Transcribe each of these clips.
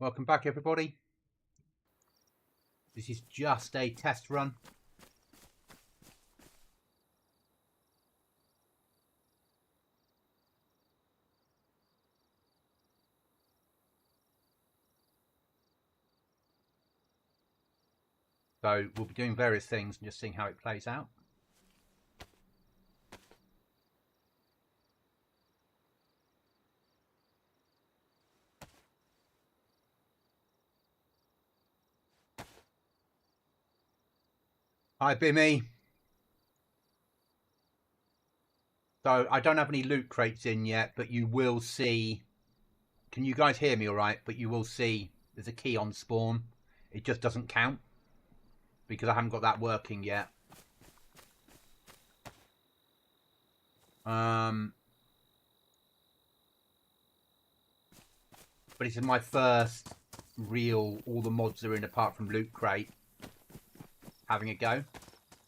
Welcome back, everybody. This is just a test run. So we'll be doing various things and just seeing how it plays out. Hi, Bimmy. So I don't have any loot crates in yet, but you will see... Can you guys hear me all right? But you will see there's a key on spawn. It just doesn't count because I haven't got that working yet. But this is my first real, all the mods are in apart from loot crate, having a go.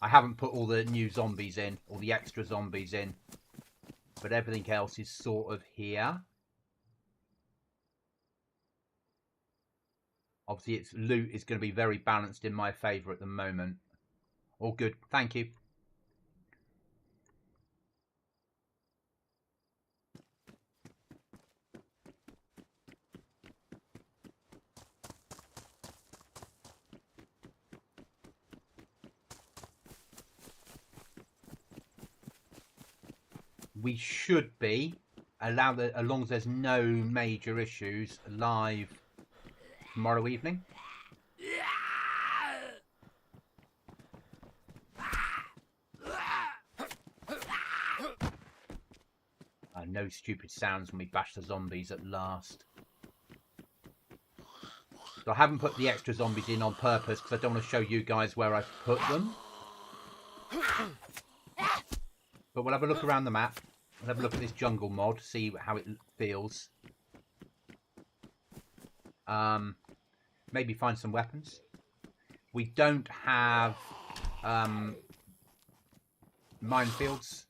I haven't put all the new zombies in, all the extra zombies in, but everything else is sort of here. Obviously, its loot is going to be very balanced in my favour at the moment. All good, thank you. We should be, as long as there's no major issues, live tomorrow evening. No stupid sounds when we bash the zombies at last. So I haven't put the extra zombies in on purpose because I don't want to show you guys where I've put them. But we'll have a look around the map. We'll have a look at this jungle mod, see how it feels. Maybe find some weapons. We don't have minefields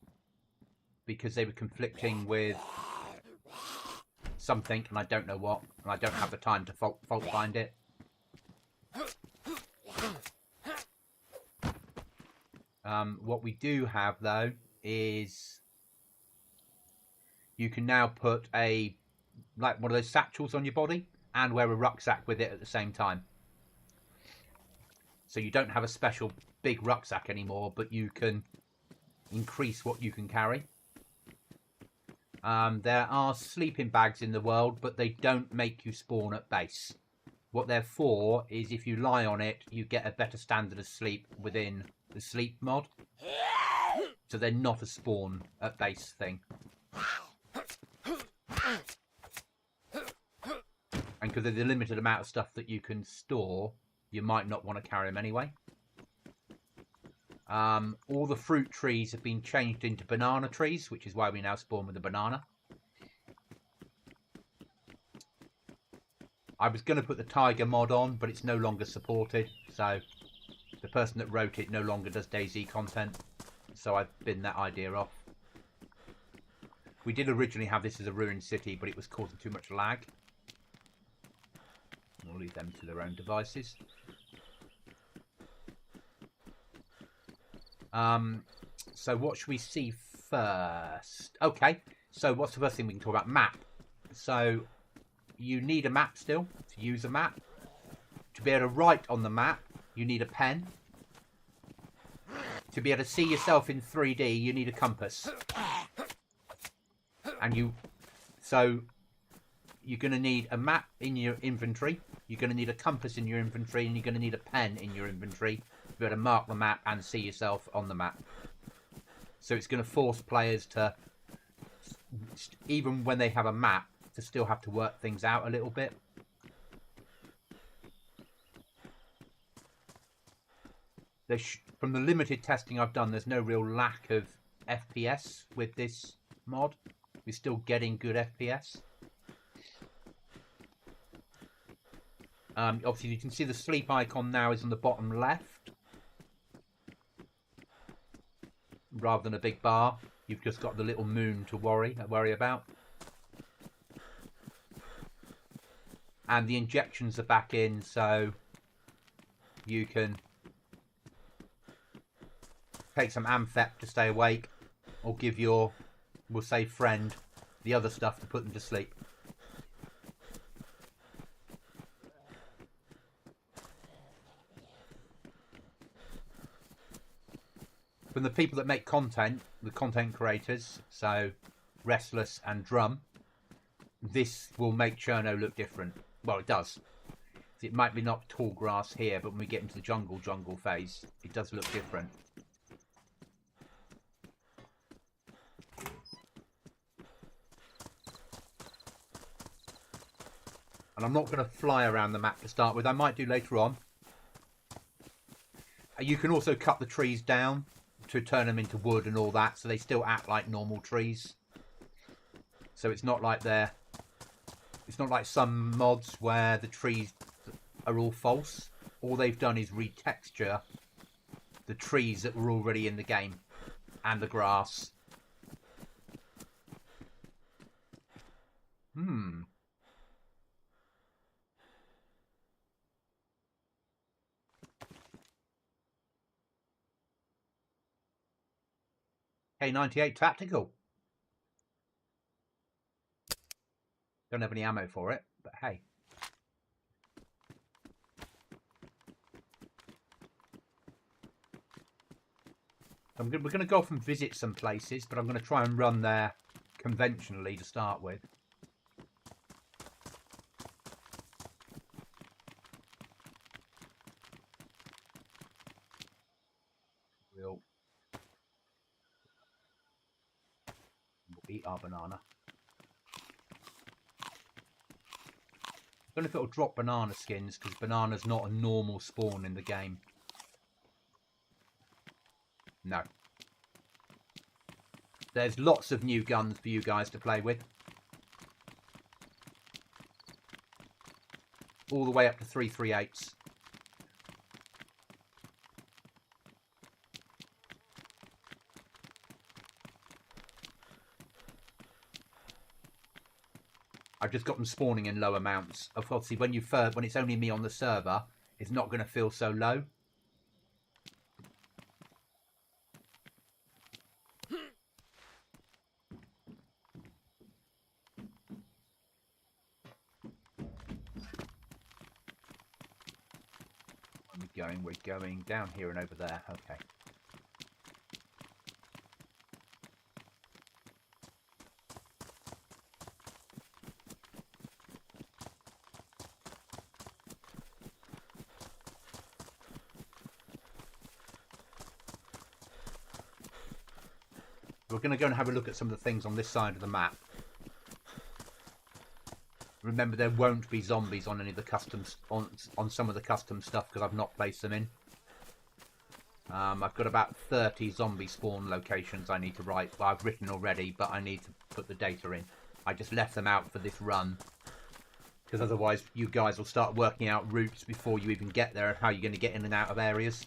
because they were conflicting with something, and I don't know what, and I don't have the time to fault find it. What we do have, though, is you can now put one of those satchels on your body and wear a rucksack with it at the same time. So you don't have a special big rucksack anymore, but you can increase what you can carry. There are sleeping bags in the world, but they don't make you spawn at base. What they're for is if you lie on it, you get a better standard of sleep within the sleep mod. So they're not a spawn at base thing. And because of the limited amount of stuff that you can store, you might not want to carry them anyway. All the fruit trees have been changed into banana trees, which is why we now spawn with a banana. I was going to put the tiger mod on, but it's no longer supported. So the person that wrote it no longer does Dayz content. So I've binned that idea off. We did originally have this as a ruined city, but it was causing too much lag. We'll leave them to their own devices. So what should we see first? Okay, so what's the first thing we can talk about? Map. So you need a map still to use a map. To be able to write on the map, you need a pen. To be able to see yourself in 3D, you need a compass. And so you're going to need a map in your inventory. You're going to need a compass in your inventory, and you're going to need a pen in your inventory to be able to mark the map and see yourself on the map. So it's going to force players to, even when they have a map, to still have to work things out a little bit. From the limited testing I've done, there's no real lack of FPS with this mod. We're still getting good FPS. Obviously, you can see the sleep icon now is on the bottom left. Rather than a big bar, you've just got the little moon to worry about. And the injections are back in, so you can take some Amphep to stay awake, or give your, we'll say, friend the other stuff to put them to sleep. From the people that make content, the content creators, so Restless and Drum, this will make Cherno look different. Well, it does. It might be not tall grass here, but when we get into the jungle phase, it does look different. And I'm not going to fly around the map to start with. I might do later on. You can also cut the trees down to turn them into wood and all that, so they still act like normal trees. So it's not like it's not like some mods where the trees are all false. All they've done is retexture the trees that were already in the game and the grass. K98 Tactical. Don't have any ammo for it, but hey. We're going to go off and visit some places, but I'm going to try and run there conventionally to start with. We'll eat our banana. I don't know if it'll drop banana skins, because banana's not a normal spawn in the game. No. There's lots of new guns for you guys to play with. All the way up to 338s. I've just got them spawning in low amounts. Obviously, when it's only me on the server, it's not going to feel so low. We're going down here and over there. Okay. We're going to go and have a look at some of the things on this side of the map. Remember, there won't be zombies on any of the customs on some of the custom stuff because I've not placed them in. I've got about 30 zombie spawn locations I need to write. Well, I've written already, but I need to put the data in. I just left them out for this run because otherwise you guys will start working out routes before you even get there and how you're going to get in and out of areas.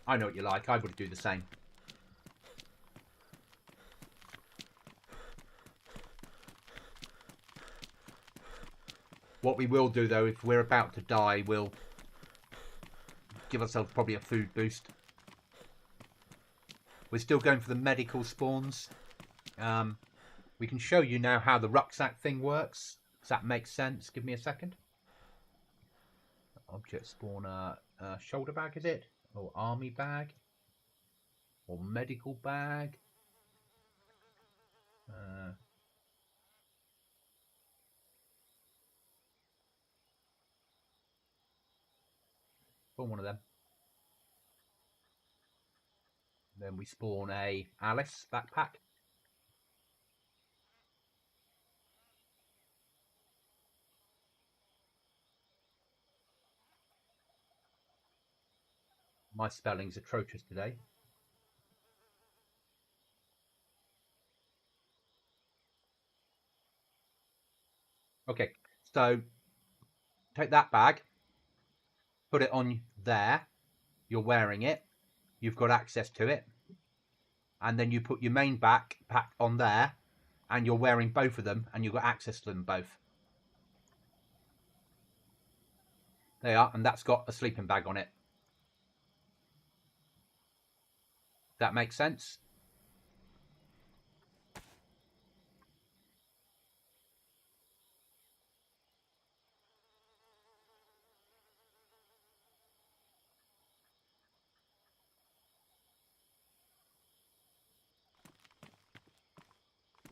I know what you like. I would do the same. What we will do, though, if we're about to die, we'll give ourselves probably a food boost. We're still going for the medical spawns. We can show you now how the rucksack thing works. Does that make sense? Give me a second. Object spawner, shoulder bag, is it? Or army bag? Or medical bag? Spawn one of them. Then we spawn a Alice backpack. My spelling's atrocious today. Okay, so take that bag, put it on there. You're wearing it. You've got access to it. And then you put your main backpack on there, and you're wearing both of them, and you've got access to them both. They are, and that's got a sleeping bag on it. That makes sense?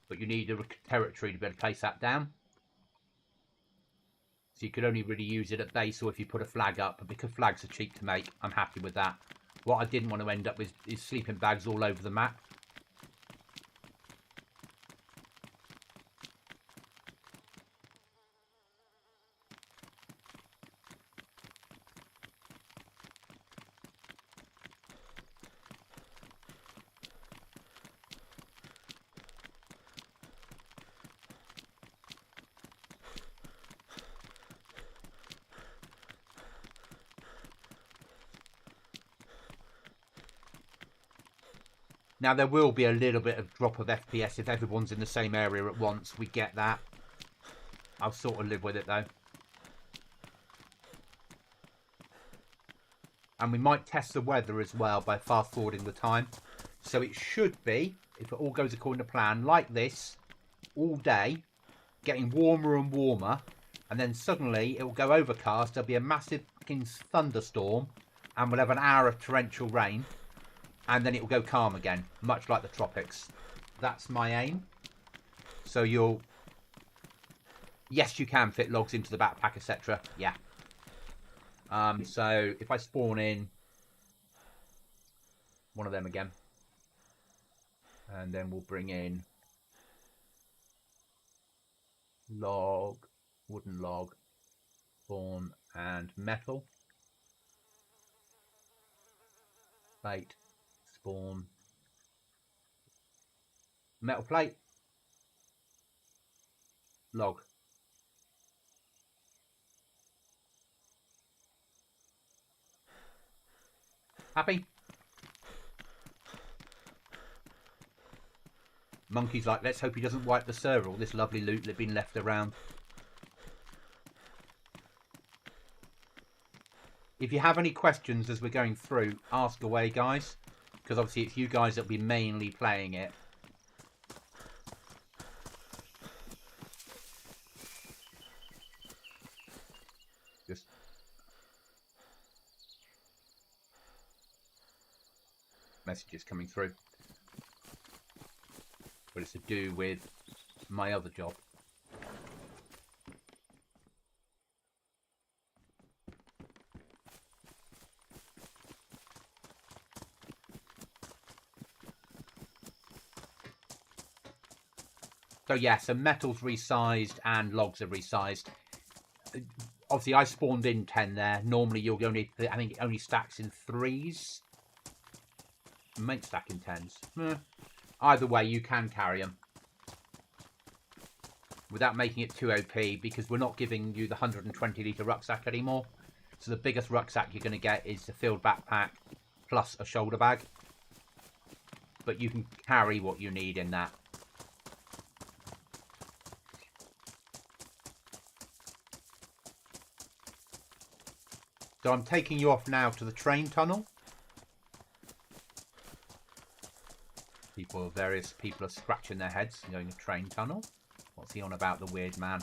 But you need a territory to be able to place that down. So you could only really use it at base or if you put a flag up. But because flags are cheap to make, I'm happy with that. What I didn't want to end up with is sleeping bags all over the map. Now, there will be a little bit of drop of FPS if everyone's in the same area at once. We get that. I'll sort of live with it, though. And we might test the weather as well by fast-forwarding the time. So it should be, if it all goes according to plan, like this all day, getting warmer and warmer. And then suddenly it will go overcast. There'll be a massive fucking thunderstorm. And we'll have an hour of torrential rain. And then it will go calm again, much like the tropics. That's my aim. So you'll... Yes, you can fit logs into the backpack, etc. Yeah. So if I spawn in one of them again. And then we'll bring in log, wooden log, spawn, and metal. Plate, spawn, metal plate, log. Happy? Monkey's like, let's hope he doesn't wipe the server, all this lovely loot that's been left around. If you have any questions as we're going through, ask away, guys. Because obviously it's you guys that'll be mainly playing it. Just... messages coming through. But it's to do with my other job. So yeah, so metal's resized and logs are resized. Obviously I spawned in 10 there. Normally you'll only, I think it only stacks in 3s. It might stack in 10s. Either way, you can carry them. Without making it too OP, because we're not giving you the 120 litre rucksack anymore. So the biggest rucksack you're going to get is the filled backpack plus a shoulder bag. But you can carry what you need in that. So I'm taking you off now to the train tunnel. Various people are scratching their heads going to train tunnel. What's he on about, the weird man?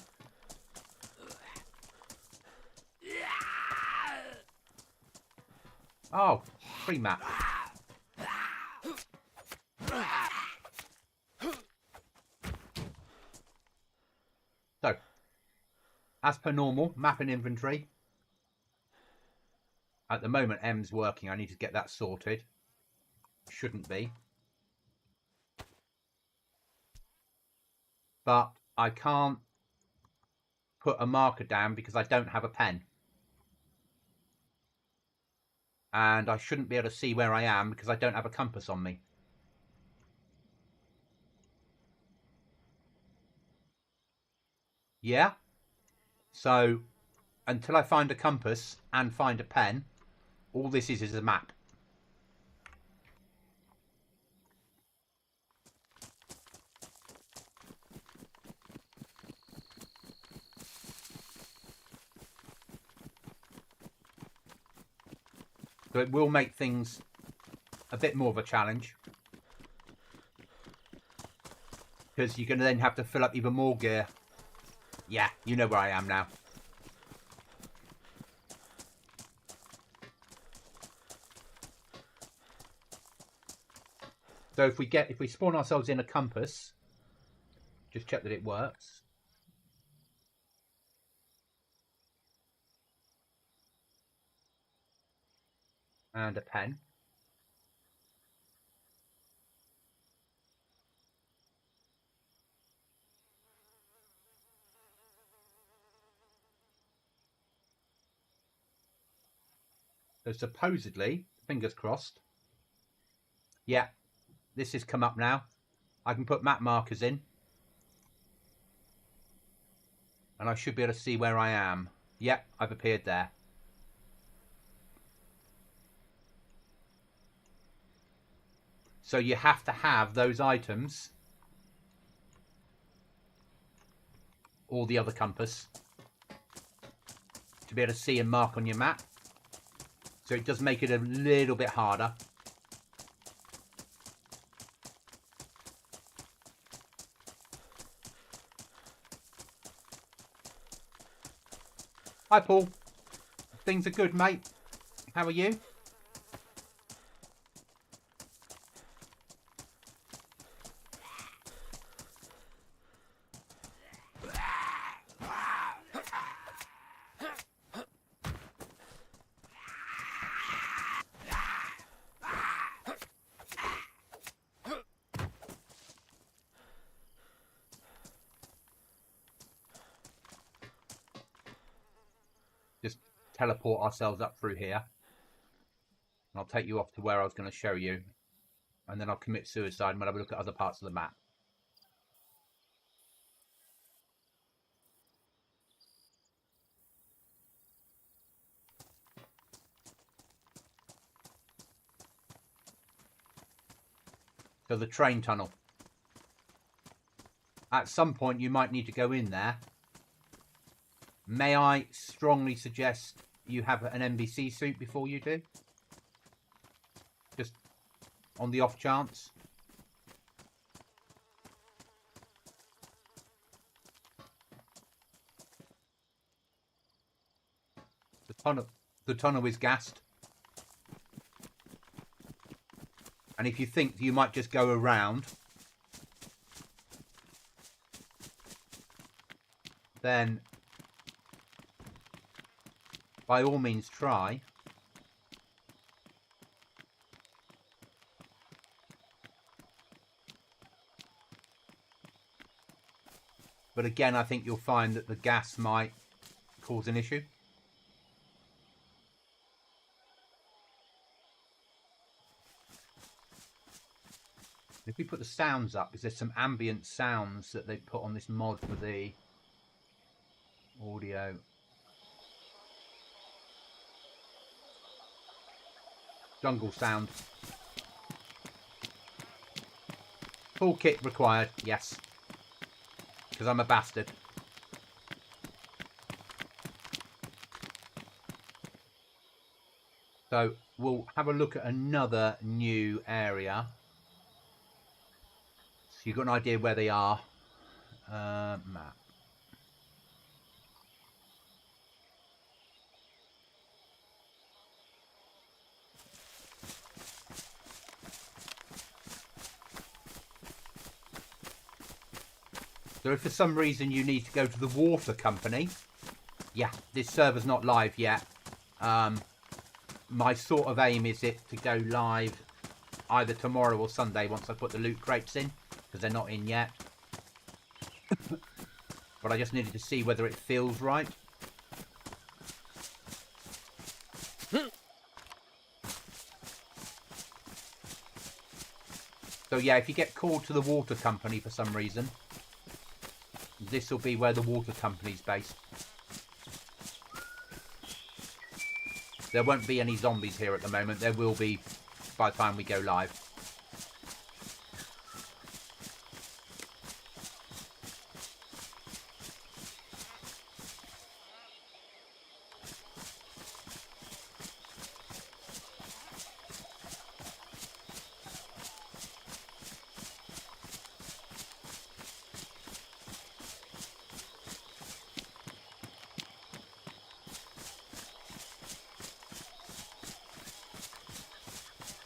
Oh, free map. So, as per normal, map and inventory. At the moment, M's working. I need to get that sorted. Shouldn't be. But I can't put a marker down because I don't have a pen. And I shouldn't be able to see where I am because I don't have a compass on me. Yeah? So, until I find a compass and find a pen, all this is a map. So it will make things a bit more of a challenge. Because you're going to then have to fill up even more gear. Yeah, you know where I am now. So if we spawn ourselves in a compass, just check that it works. And a pen. So supposedly, fingers crossed. Yeah, this has come up now. I can put map markers in. And I should be able to see where I am. Yep, I've appeared there. So you have to have those items, or the other compass, to be able to see and mark on your map. So it does make it a little bit harder. Hi, Paul. Things are good, mate. How are you? Just teleport ourselves up through here. And I'll take you off to where I was going to show you. And then I'll commit suicide and we'll have a look at other parts of the map. So the train tunnel. At some point you might need to go in there. May I strongly suggest you have an NBC suit before you do? Just on the off chance. The tunnel is gassed. And if you think you might just go around, then by all means try. But again, I think you'll find that the gas might cause an issue. If we put the sounds up, because there's some ambient sounds that they put on this mod for the audio. Jungle sound. Full kit required, yes. Because I'm a bastard. So we'll have a look at another new area. So you've got an idea where they are. Map. So if for some reason you need to go to the water company, yeah, this server's not live yet. My sort of aim is it to go live either tomorrow or Sunday once I put the loot crates in, because they're not in yet. But I just needed to see whether it feels right. So yeah, if you get called to the water company for some reason, this will be where the water company's based. There won't be any zombies here at the moment. There will be by the time we go live.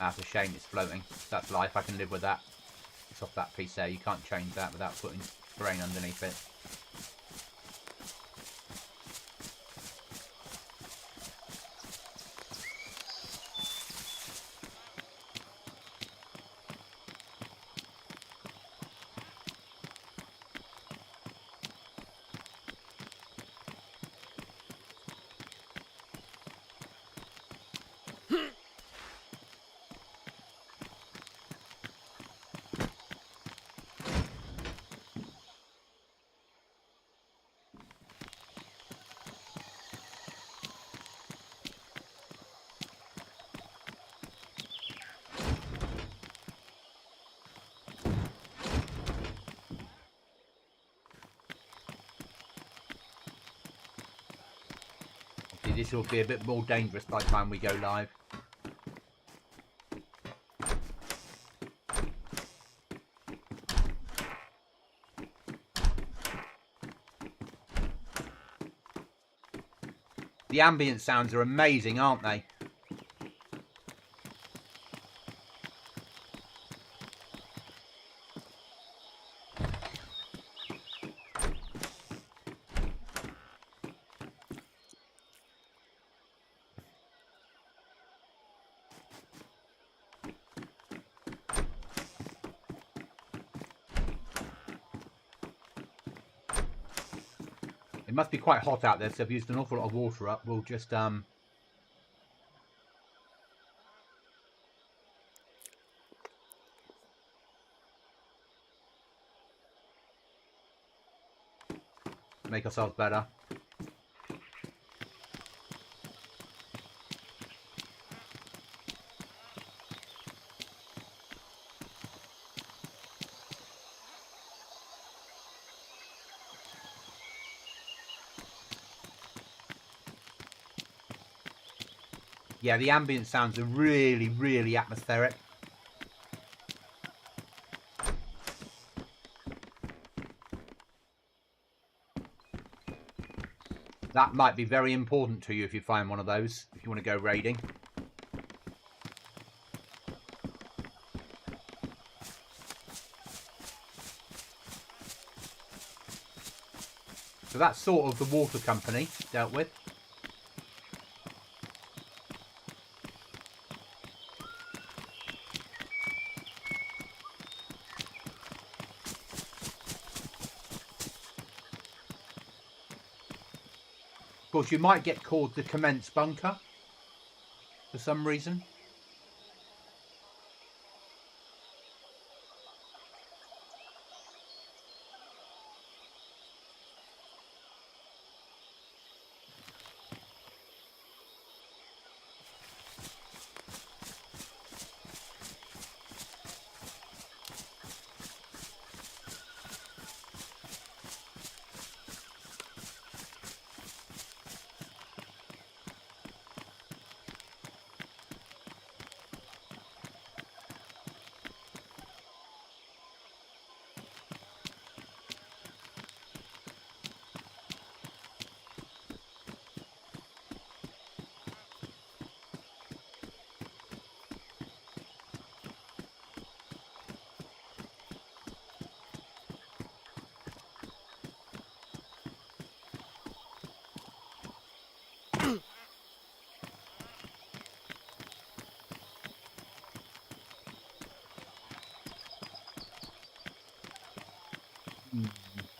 That's a shame it's floating. That's life. I can live with that. It's off that piece there. You can't change that without putting grain underneath it. This will be a bit more dangerous by the time we go live. The ambient sounds are amazing, aren't they? It must be quite hot out there, so I've used an awful lot of water up. We'll just make ourselves better. Yeah, the ambient sounds are really, really atmospheric. That might be very important to you if you find one of those, if you want to go raiding. So that's sort of the water company dealt with. Of course, you might get called the commence bunker for some reason.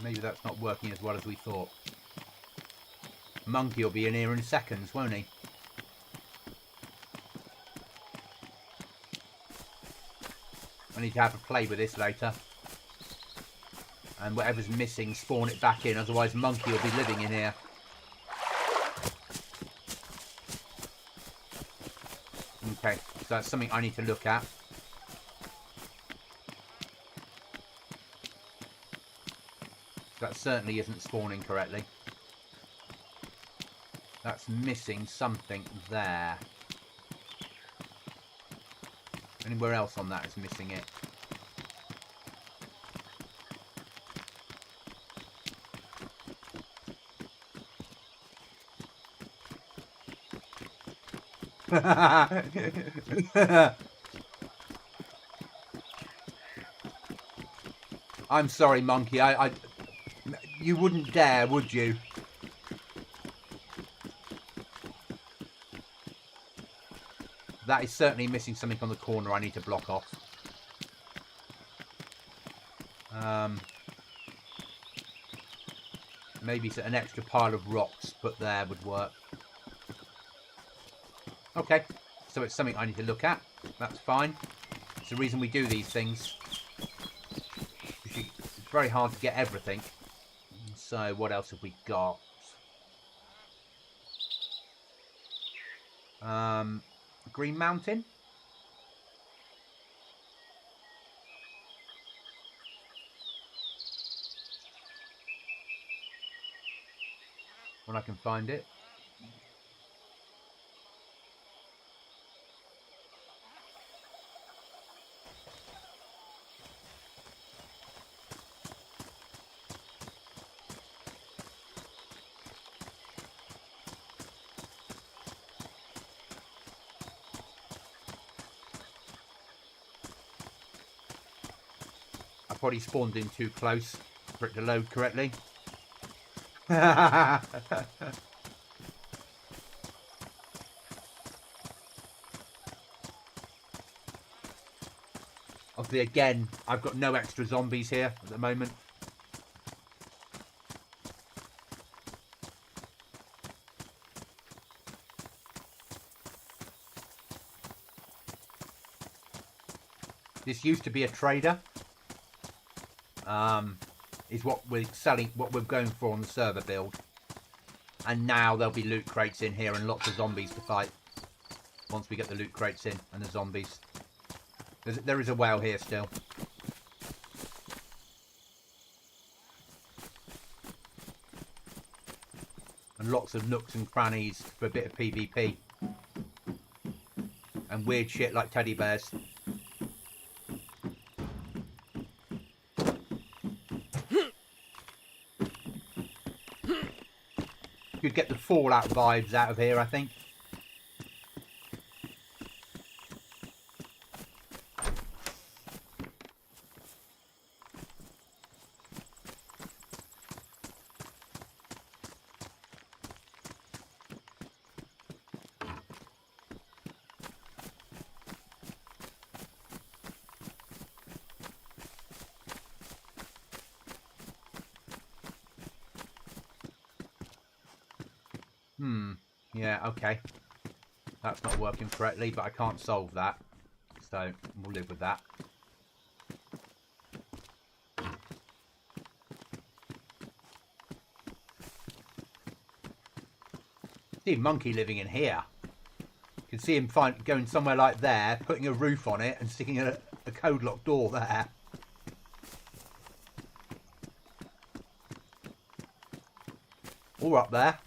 Maybe that's not working as well as we thought. Monkey will be in here in seconds, won't he? I need to have a play with this later. And whatever's missing, spawn it back in, otherwise Monkey will be living in here. Okay, so that's something I need to look at. That certainly isn't spawning correctly. That's missing something there. Anywhere else on that is missing it. I'm sorry, Monkey. You wouldn't dare, would you? That is certainly missing something on the corner I need to block off. Maybe an extra pile of rocks put there would work. Okay, so it's something I need to look at. That's fine. It's the reason we do these things. It's very hard to get everything. So what else have we got? Green Mountain. When I can find it. I probably spawned in too close for it to load correctly. Obviously, again, I've got no extra zombies here at the moment. This used to be a trader. Is what we're selling, what we're going for on the server build. And now there'll be loot crates in here and lots of zombies to fight. Once we get the loot crates in and the zombies. There is a whale here still. And lots of nooks and crannies for a bit of PvP. And weird shit like teddy bears. You'd get the Fallout vibes out of here, I think. Yeah, okay. That's not working correctly, but I can't solve that. So, we'll live with that. See a monkey living in here. You can see him going somewhere like there, putting a roof on it and sticking a code lock door there. Or up there.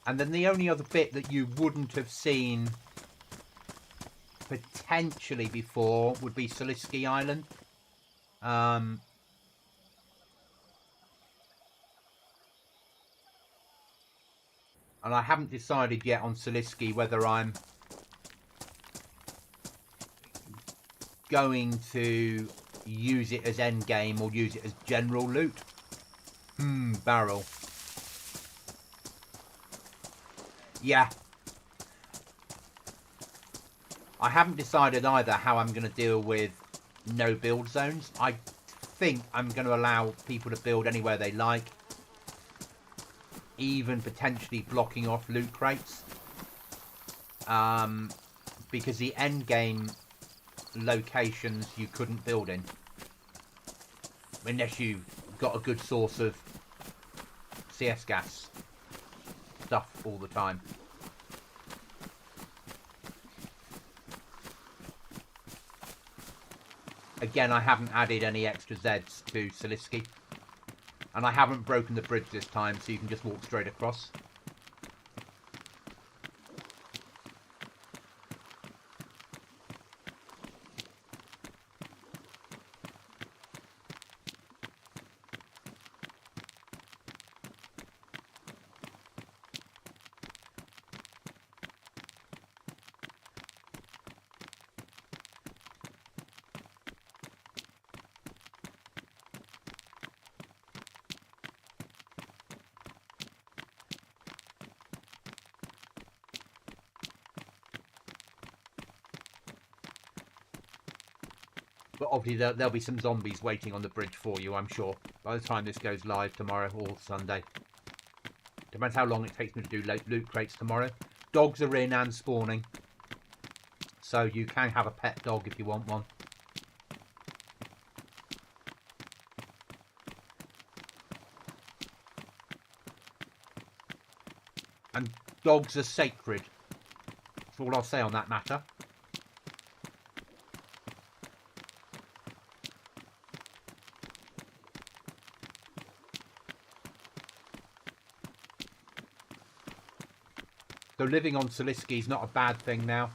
And then the only other bit that you wouldn't have seen potentially before would be Salisky Island. And I haven't decided yet on Salisky whether I'm going to use it as endgame or use it as general loot. Barrel. Yeah. I haven't decided either how I'm going to deal with no build zones. I think I'm going to allow people to build anywhere they like. Even potentially blocking off loot crates. Because the end game locations you couldn't build in. Unless you've got a good source of CS gas stuff all the time. Again, I haven't added any extra Zeds to Salisky. And I haven't broken the bridge this time, so you can just walk straight across. But obviously there'll be some zombies waiting on the bridge for you, I'm sure, by the time this goes live tomorrow or Sunday. Depends how long it takes me to do loot crates tomorrow. Dogs are in and spawning, so you can have a pet dog if you want one. And dogs are sacred. That's all I'll say on that matter. So living on Salisky is not a bad thing now.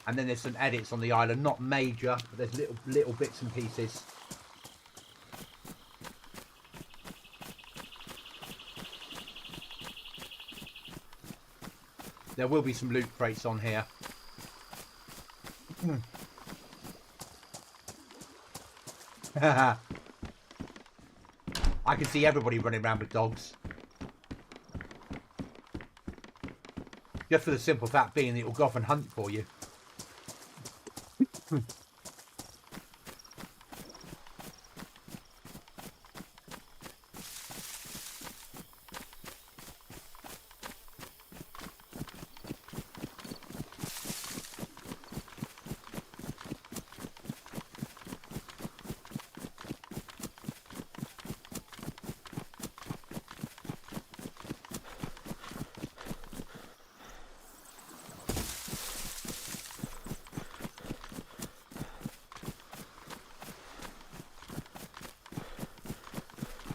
And then there's some edits on the island, not major, but there's little bits and pieces. There will be some loot crates on here. I can see everybody running around with dogs. Just for the simple fact being that it will go off and hunt for you.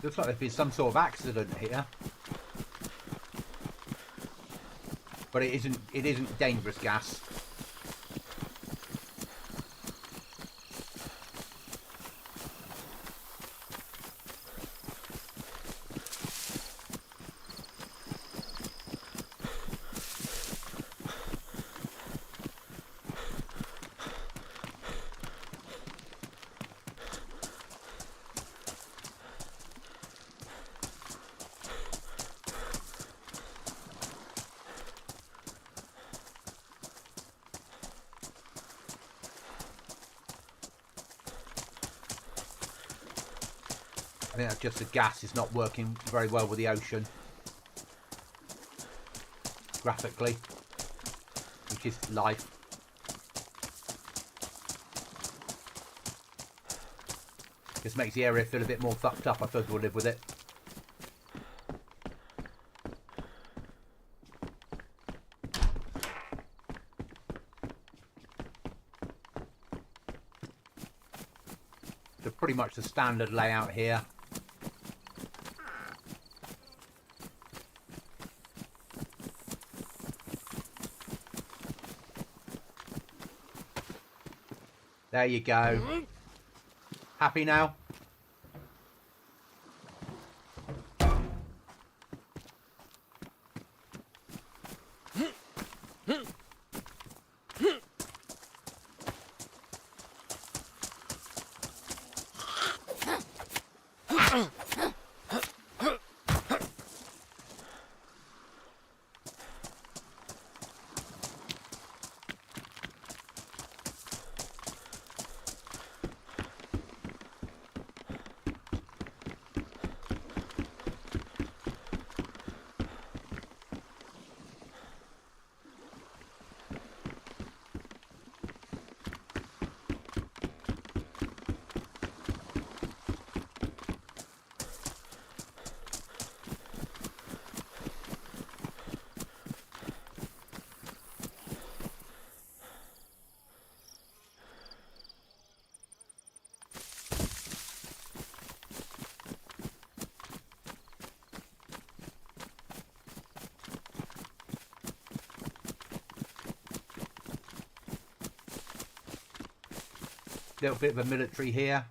Looks like there's been some sort of accident here. But it isn't dangerous gas. I think that's just the gas is not working very well with the ocean. Graphically. Which is life. Just makes the area feel a bit more fucked up. I suppose we'll live with it. So pretty much the standard layout here. There you go. Happy now? Little bit of a military here.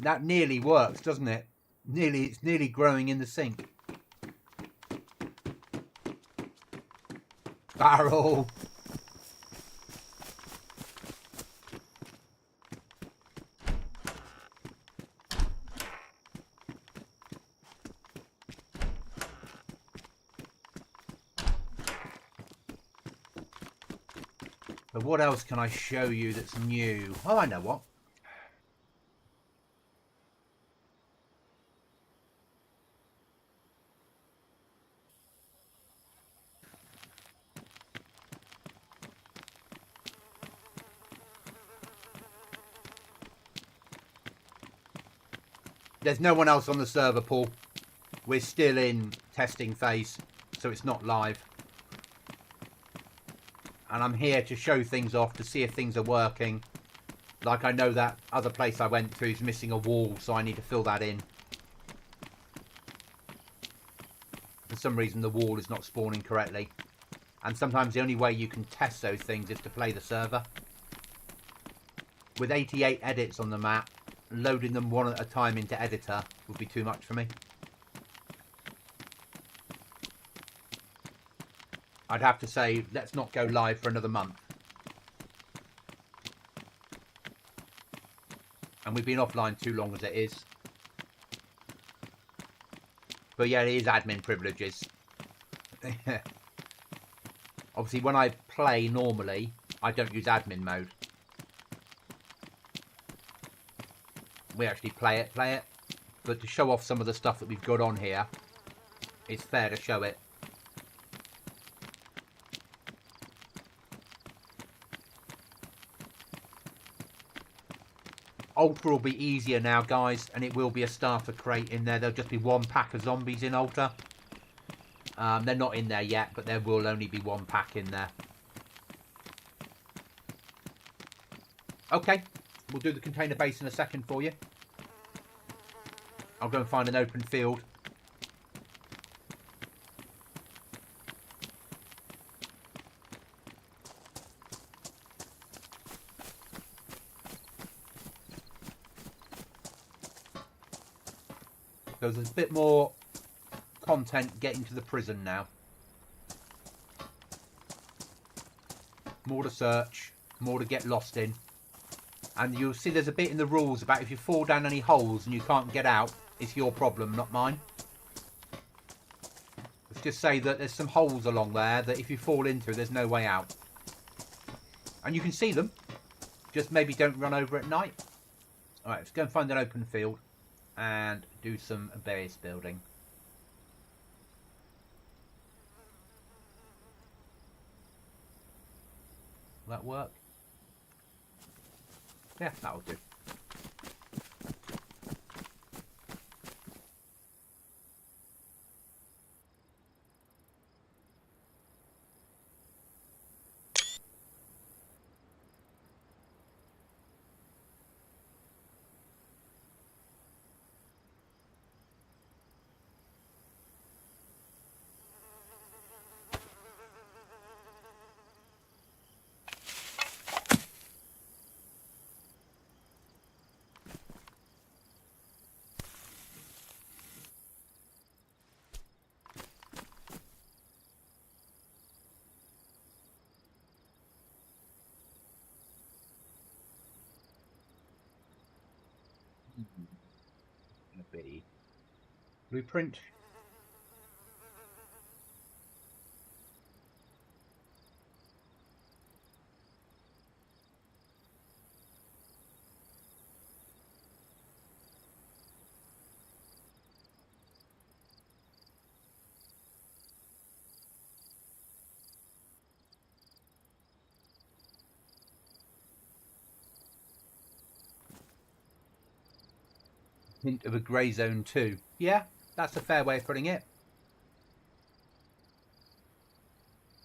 That nearly works, doesn't it? It's nearly growing in the sink. Barrel. But what else can I show you that's new? Oh, I know what. There's no one else on the server, Paul. We're still in testing phase, so it's not live. And I'm here to show things off, to see if things are working. Like, I know that other place I went to is missing a wall, so I need to fill that in. For some reason, the wall is not spawning correctly. And sometimes the only way you can test those things is to play the server. With 88 edits on the map, loading them one at a time into editor would be too much for me. I'd have to say, let's not go live for another month. And we've been offline too long as it is. But yeah, it is admin privileges. Obviously, when I play normally, I don't use admin mode. We actually play it. But to show off some of the stuff that we've got on here, it's fair to show it. Ultra will be easier now, guys, and it will be a starter crate in there. There'll just be one pack of zombies in Ultra. They're not in there yet, but there will only be one pack in there. Okay, we'll do the container base in a second for you. I'll go and find an open field. So there's a bit more content getting to the prison now. More to search, more to get lost in. And you'll see there's a bit in the rules about if you fall down any holes and you can't get out, it's your problem, not mine. Let's just say that there's some holes along there that if you fall into, there's no way out. And you can see them, just maybe don't run over at night. Alright, let's go and find an open field and do some base building. Will that work? Yeah, that'll do. Gonna be blueprint. Hint of a grey zone too. Yeah, that's a fair way of putting it.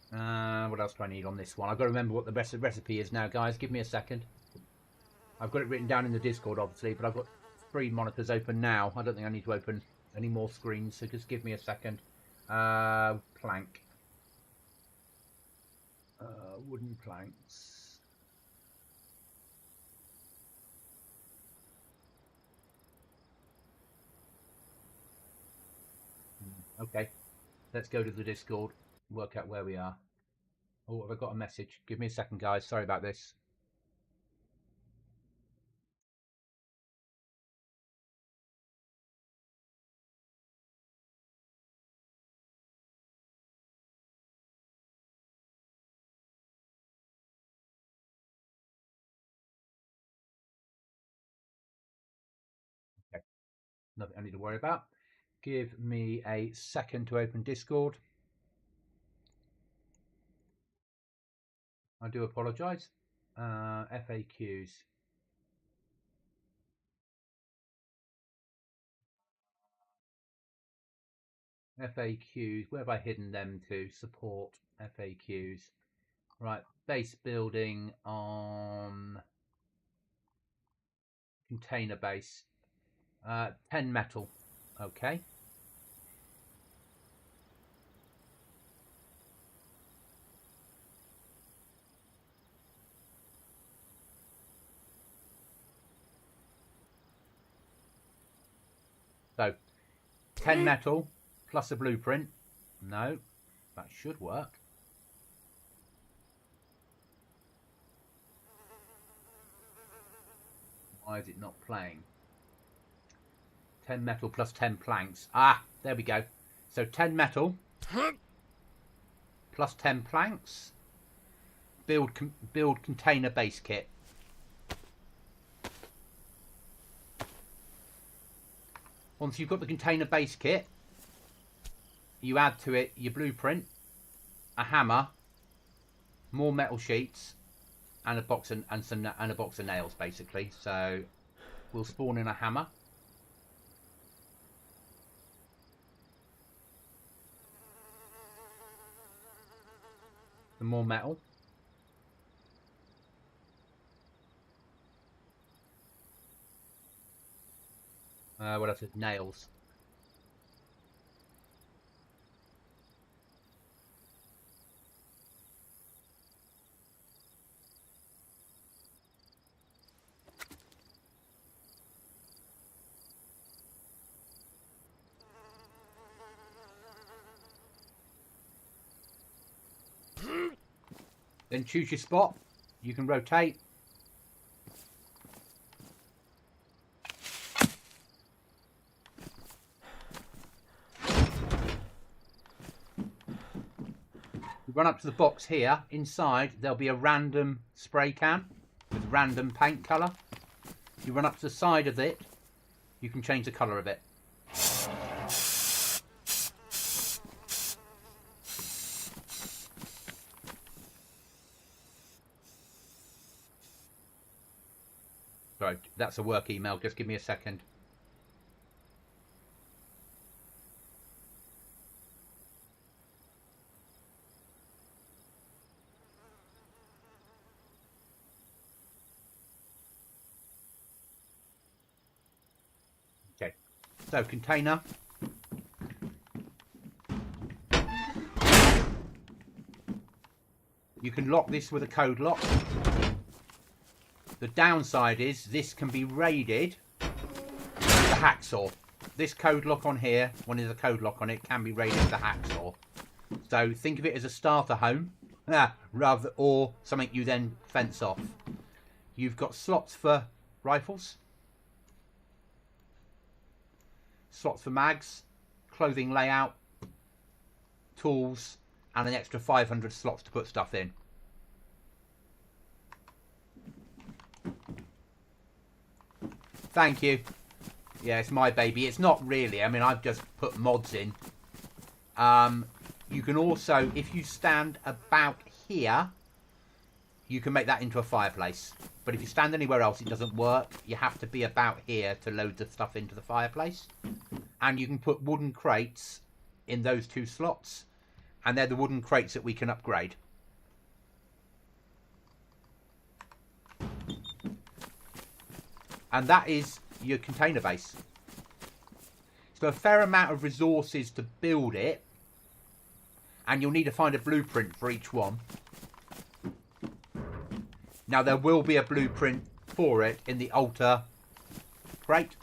What else do I need on this one? I've got to remember what the recipe is now, guys. Give me a second. I've got it written down in the Discord, obviously, but I've got 3 monitors open now. I don't think I need to open any more screens, so just give me a second. Plank. Wooden planks. Okay, let's go to the Discord, work out where we are. Oh, have I got a message? Give me a second, guys. Sorry about this. Okay, nothing I need to worry about. Give me a second to open Discord. I do apologise. FAQs. FAQs. Where have I hidden them to? Support FAQs. Right, base building on container base. 10 metal. Okay. So 10 metal plus a blueprint. No, that should work. Why is it not playing? 10 metal plus 10 planks. Ah, there we go. So 10 metal plus 10 planks. Build container base kit. Once you've got the container base kit, you add to it your blueprint, a hammer, more metal sheets, and a box and a box of nails, basically. So we'll spawn in a hammer. And more metal. What else is nails? Then choose your spot. You can rotate. You run up to the box here. Inside, there'll be a random spray can with random paint colour. You run up to the side of it. You can change the colour of it. Right, that's a work email. Just give me a second. Okay, so container. You can lock this with a code lock. The downside is this can be raided with a hacksaw. This code lock on here, when there's a code lock on it, can be raided with a hacksaw. So think of it as a starter home, or something you then fence off. You've got slots for rifles, slots for mags, clothing layout, tools, and an extra 500 slots to put stuff in. Thank you. Yeah, it's my baby. It's not really. I mean, I've just put mods in. You can also, if you stand about here, you can make that into a fireplace. But if you stand anywhere else, it doesn't work. You have to be about here to load the stuff into the fireplace. And you can put wooden crates in those two slots. And they're the wooden crates that we can upgrade. And that is your container base. So a fair amount of resources to build it. And you'll need to find a blueprint for each one. Now there will be a blueprint for it in the altar crate.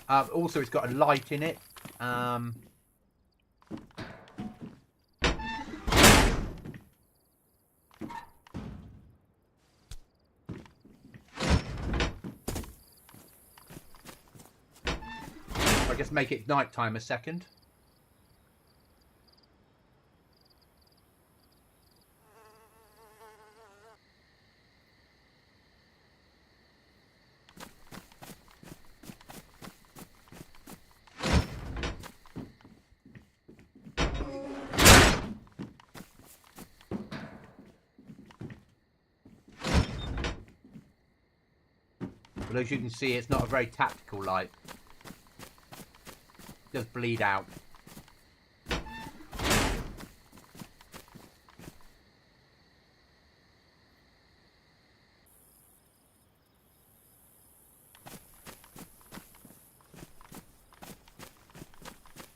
Also, it's got a light in it. I'll just make it nighttime a second. But as you can see, it's not a very tactical light. It does bleed out.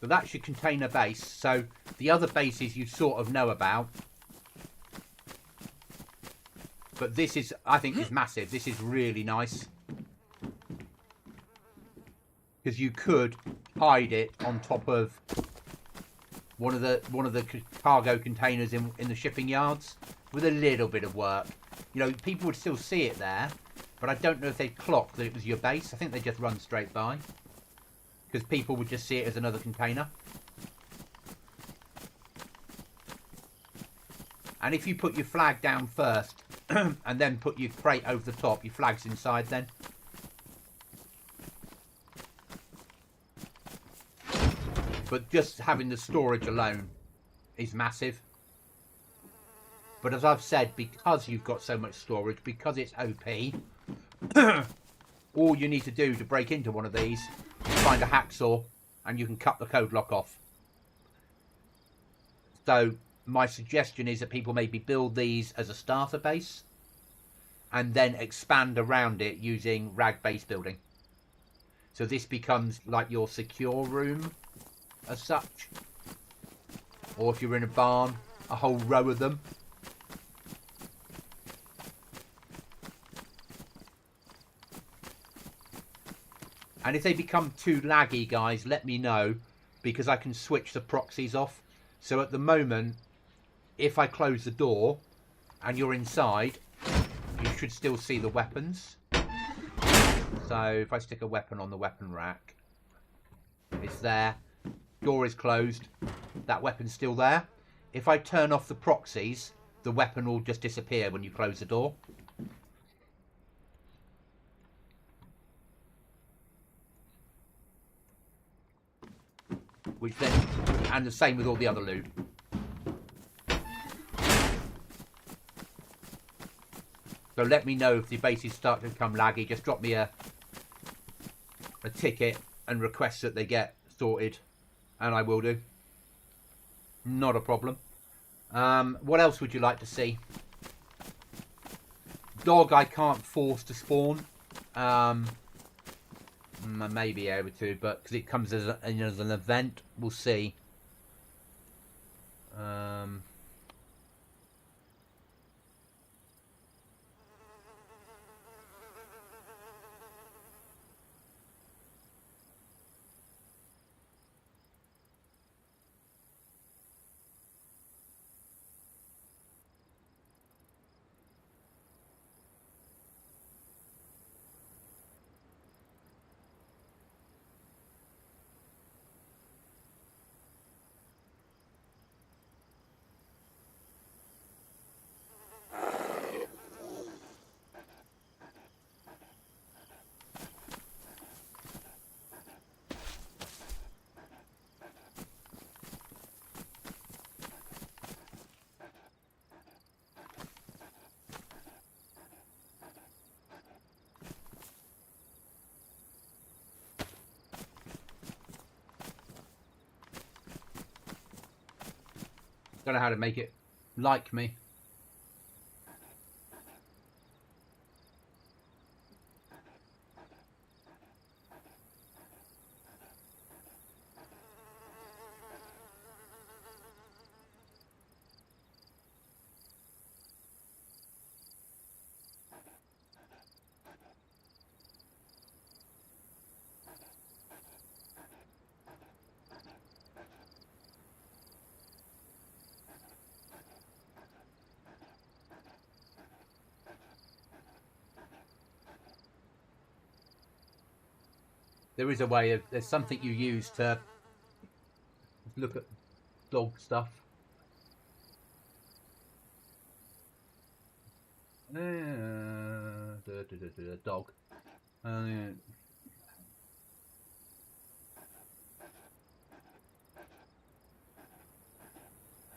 So that's your container base. So the other bases you sort of know about. But this is, I think, is massive. This is really nice. Because you could hide it on top of one of the cargo containers in the shipping yards with a little bit of work. You know, people would still see it there, but I don't know if they'd clock that it was your base. I think they just run straight by. Because people would just see it as another container. And if you put your flag down first and then put your crate over the top, your flag's inside then. But just having the storage alone is massive. But as I've said, because you've got so much storage, because it's OP, all you need to do to break into one of these is find a hacksaw and you can cut the code lock off. So my suggestion is that people maybe build these as a starter base and then expand around it using rag base building. So this becomes like your secure room as such. Or if you're in a barn, a whole row of them. And if they become too laggy, guys, let me know, because I can switch the proxies off. So at the moment, if I close the door and you're inside, you should still see the weapons. So if I stick a weapon on the weapon rack, it's there. Door is closed. That weapon's still there. If I turn off the proxies, the weapon will just disappear when you close the door. Which then, and the same with all the other loot. So let me know if the bases start to become laggy. Just drop me a ticket and request that they get sorted, and I will do. Not a problem. What else would you like to see? Dog I can't force to spawn. I may be able to, but because it comes as an event, we'll see. Don't know how to make it like me. there is a way of... There's something you use to look at dog stuff. Dog.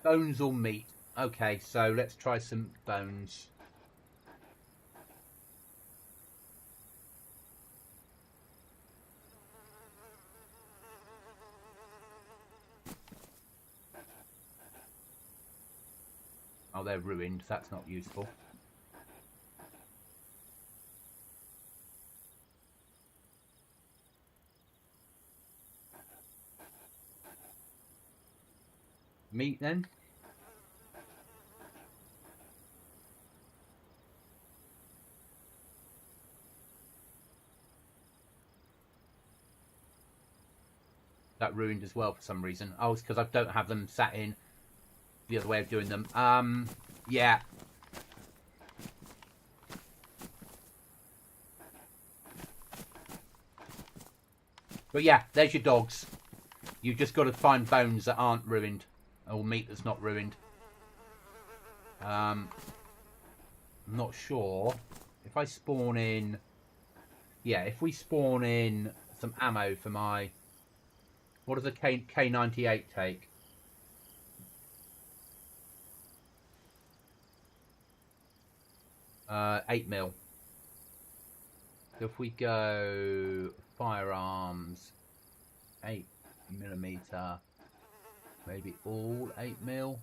Bones or meat? Okay, so let's try some bones. Oh, they're ruined. That's not useful. Meat then? That ruined as well for some reason. Oh, it's because I don't have them sat in the other way of doing them. Yeah. But yeah, there's your dogs. You've just got to find bones that aren't ruined. Or meat that's not ruined. I'm not sure. If I spawn in... Yeah, if we spawn in some ammo for my... What does a K98 take? Uh, 8mm. So if we go firearms, 8mm, maybe all 8mm.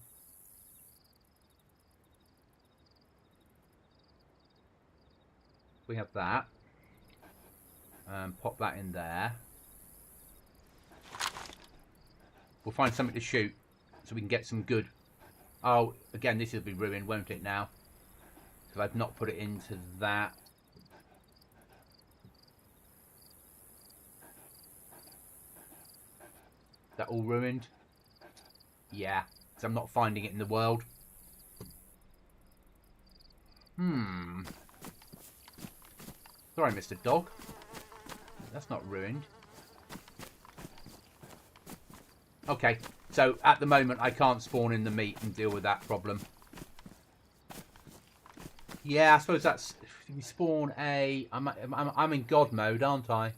We have that. Pop that in there. We'll find something to shoot so we can get some good... Oh, again, this will be ruined, won't it, now? Because I've not put it into that. Is that all ruined? Yeah, because I'm not finding it in the world. Sorry, Mr. Dog. That's not ruined. Okay, so at the moment I can't spawn in the meat and deal with that problem. Yeah, I suppose that's... If we spawn a... I'm in God mode, aren't I?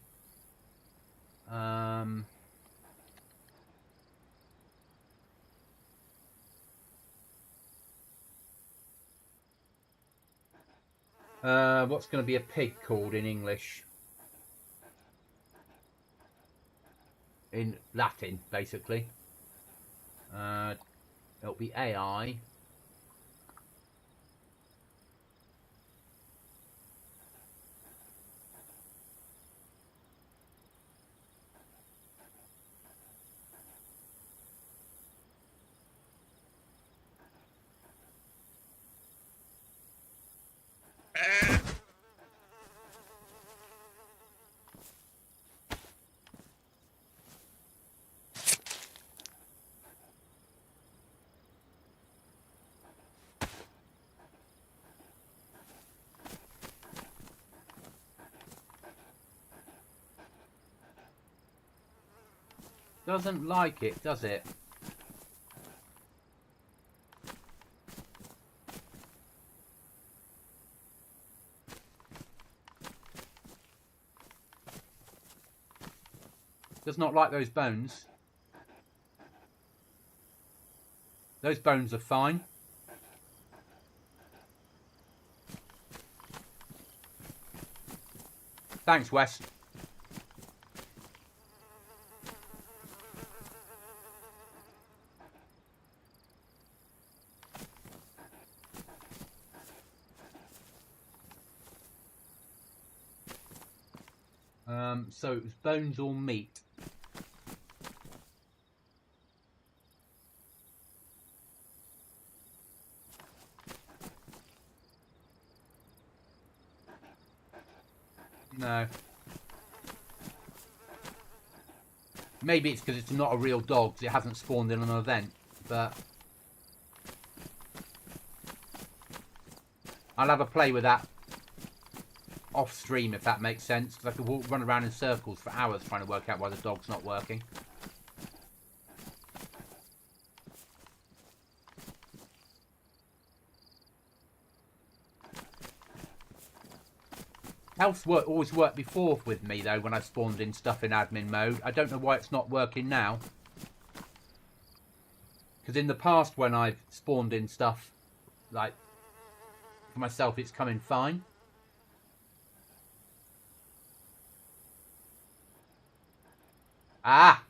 What's going to be a pig called in English? In Latin, basically. It'll be AI. Doesn't like it, does it? Does not like those bones. Those bones are fine. Thanks, Wes. So it was bones or meat. No. Maybe it's because it's not a real dog, because it hasn't spawned in an event, but... I'll have a play with that. off stream, if that makes sense, because I could run around in circles for hours trying to work out why the dog's not working. Health always worked before with me, though, when I spawned in stuff in admin mode. I don't know why it's not working now. Because in the past, when I've spawned in stuff, like, for myself, it's coming fine. Ah!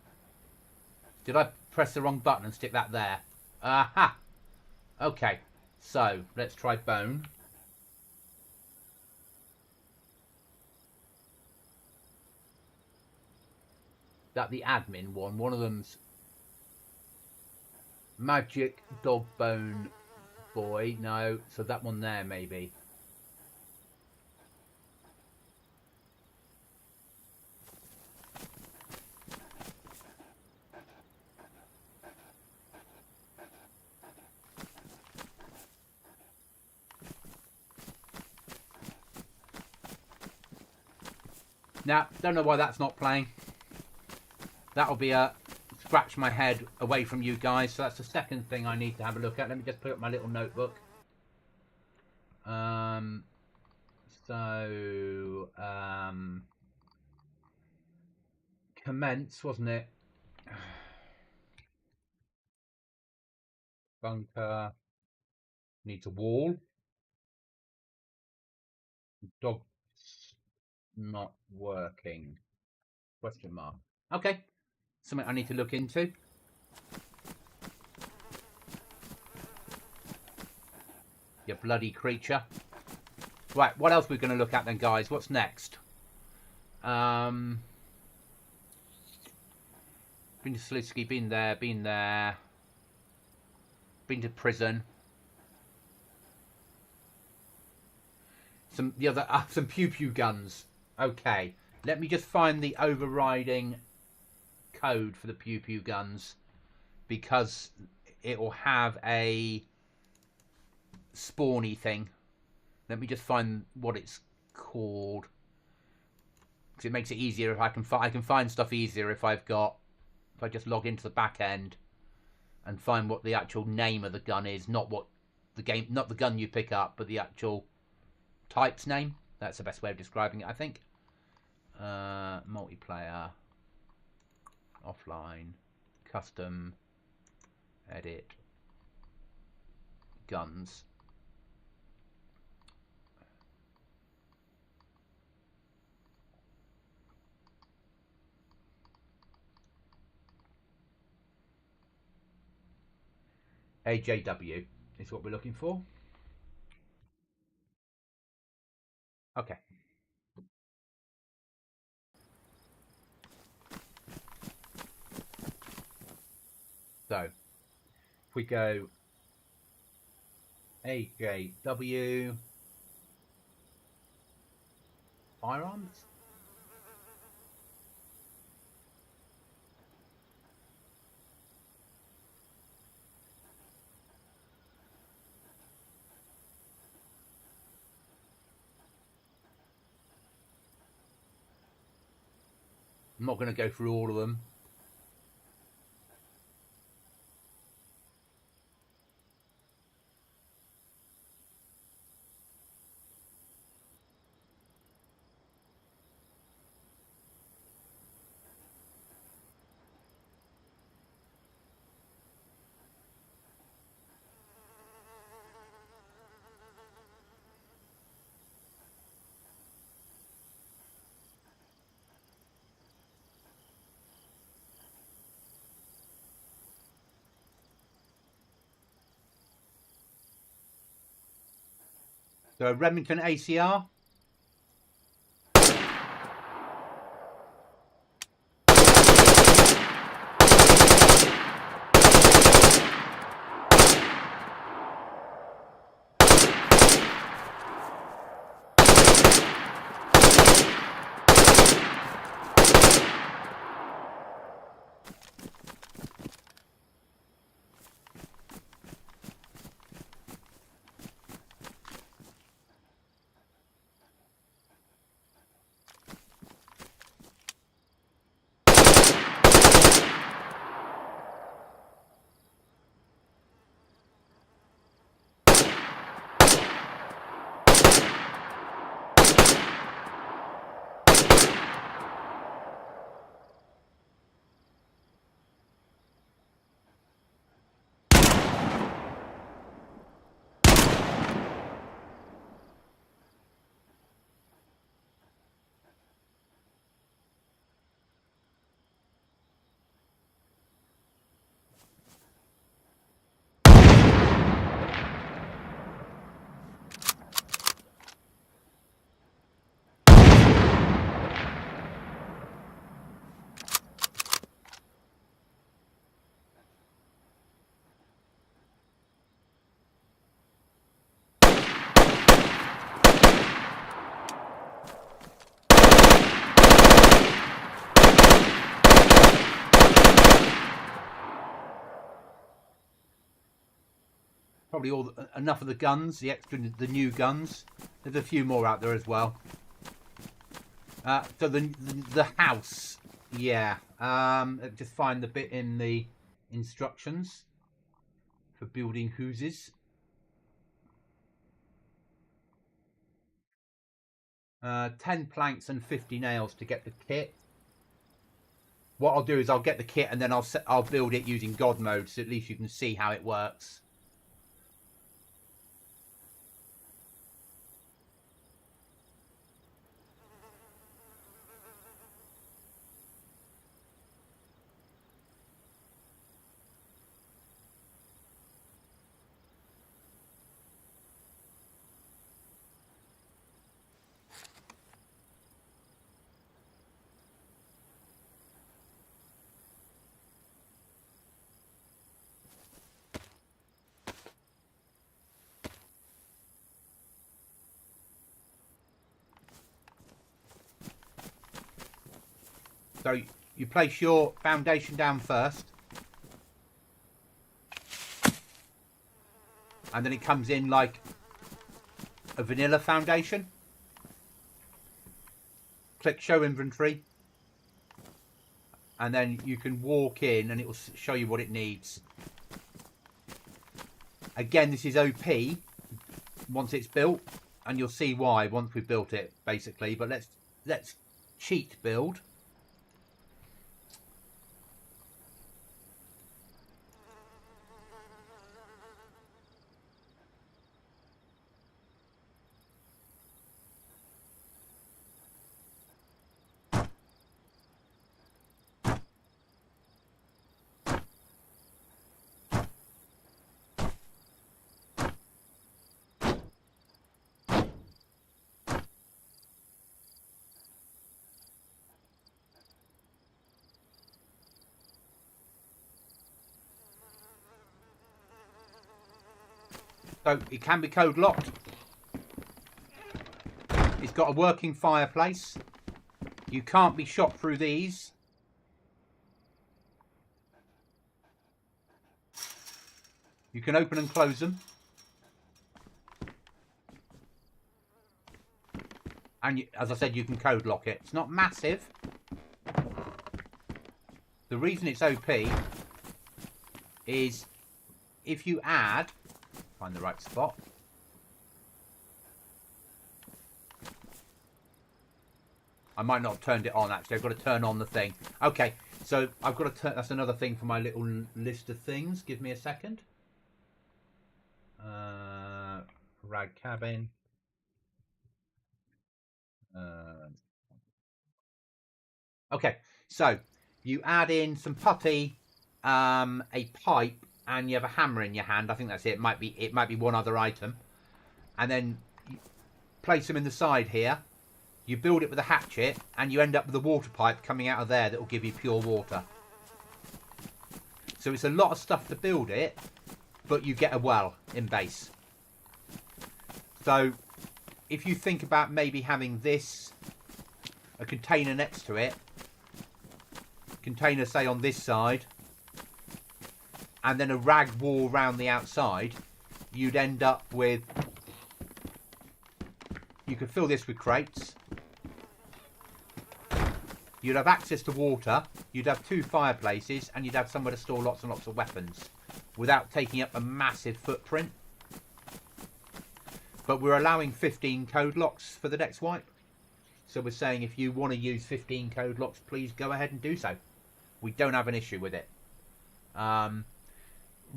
Did I press the wrong button and stick that there? Aha! Okay, so, let's try bone. That the admin one. One of them's magic dog bone boy. No, so that one there maybe. Now, don't know why that's not playing. That'll be a scratch my head away from you guys. So that's the second thing I need to have a look at. Let me just put up my little notebook. Commence, wasn't it? Bunker. Needs a wall. Dog not working. Question mark. Okay. Something I need to look into. You bloody creature. Right, what else are we going to look at then, guys? What's next? Been to Slisky, been there. Been to prison. Some pew pew guns. Okay, let me just find the overriding code for the pew pew guns, because it will have a spawny thing. Let me just find what it's called, because it makes it easier if I can find stuff easier if I just log into the back end and find what the actual name of the gun is, not the gun you pick up, but the actual type's name. That's the best way of describing it, I think. Multiplayer, offline, custom, edit, guns. AJW is what we're looking for. Okay. So, if we go AJW, firearms. I'm not going to go through all of them. So Remington ACR. probably enough of the guns, the new guns. There's a few more out there as well. So the house, yeah. Just find the bit in the instructions for building houses. 10 planks and 50 nails to get the kit. What I'll do is I'll get the kit and then I'll build it using God mode, so at least you can see how it works. So you place your foundation down first. And then it comes in like a vanilla foundation. Click show inventory. And then you can walk in and it will show you what it needs. Again, this is OP once it's built. And you'll see why once we've built it, basically. But let's cheat build. So it can be code locked. It's got a working fireplace. You can't be shot through these. You can open and close them. And as I said, you can code lock it. It's not massive. The reason it's OP is if you add... Find the right spot. I might not have turned it on, actually. I've got to turn on the thing. Okay, so I've got to turn... That's another thing for my little list of things. Give me a second. Rag cabin. Okay, so you add in some putty, a pipe, and you have a hammer in your hand. I think that's it. It might be one other item. And then you place them in the side here. You build it with a hatchet, and you end up with a water pipe coming out of there that will give you pure water. So it's a lot of stuff to build it, but you get a well in base. So if you think about maybe having this, a container next to it, container say on this side, and then a rag wall round the outside, you'd end up with... You could fill this with crates. You'd have access to water. You'd have 2 fireplaces, and you'd have somewhere to store lots and lots of weapons without taking up a massive footprint. But we're allowing 15 code locks for the next wipe. So we're saying if you want to use 15 code locks, please go ahead and do so. We don't have an issue with it.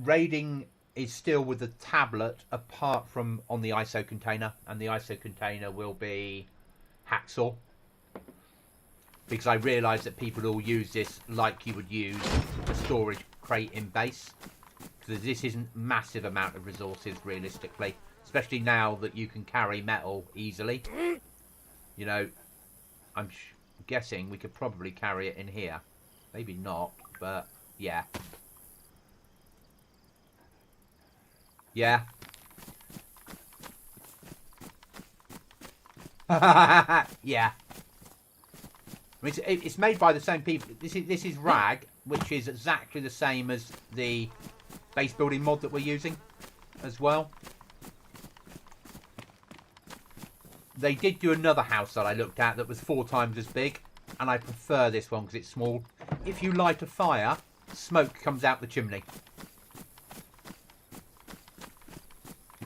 Raiding is still with the tablet apart from on the ISO container, and the ISO container will be hacksaw, because I realise that people will use this like you would use a storage crate in base, because this isn't massive amount of resources realistically, especially now that you can carry metal easily. You know, I'm guessing we could probably carry it in here, maybe not, but yeah. Yeah. Yeah. I mean, it's made by the same people. This is rag, which is exactly the same as the base building mod that we're using. as well. They did do another house that I looked at that was 4 times as big, and I prefer this one because it's small. If you light a fire, smoke comes out the chimney.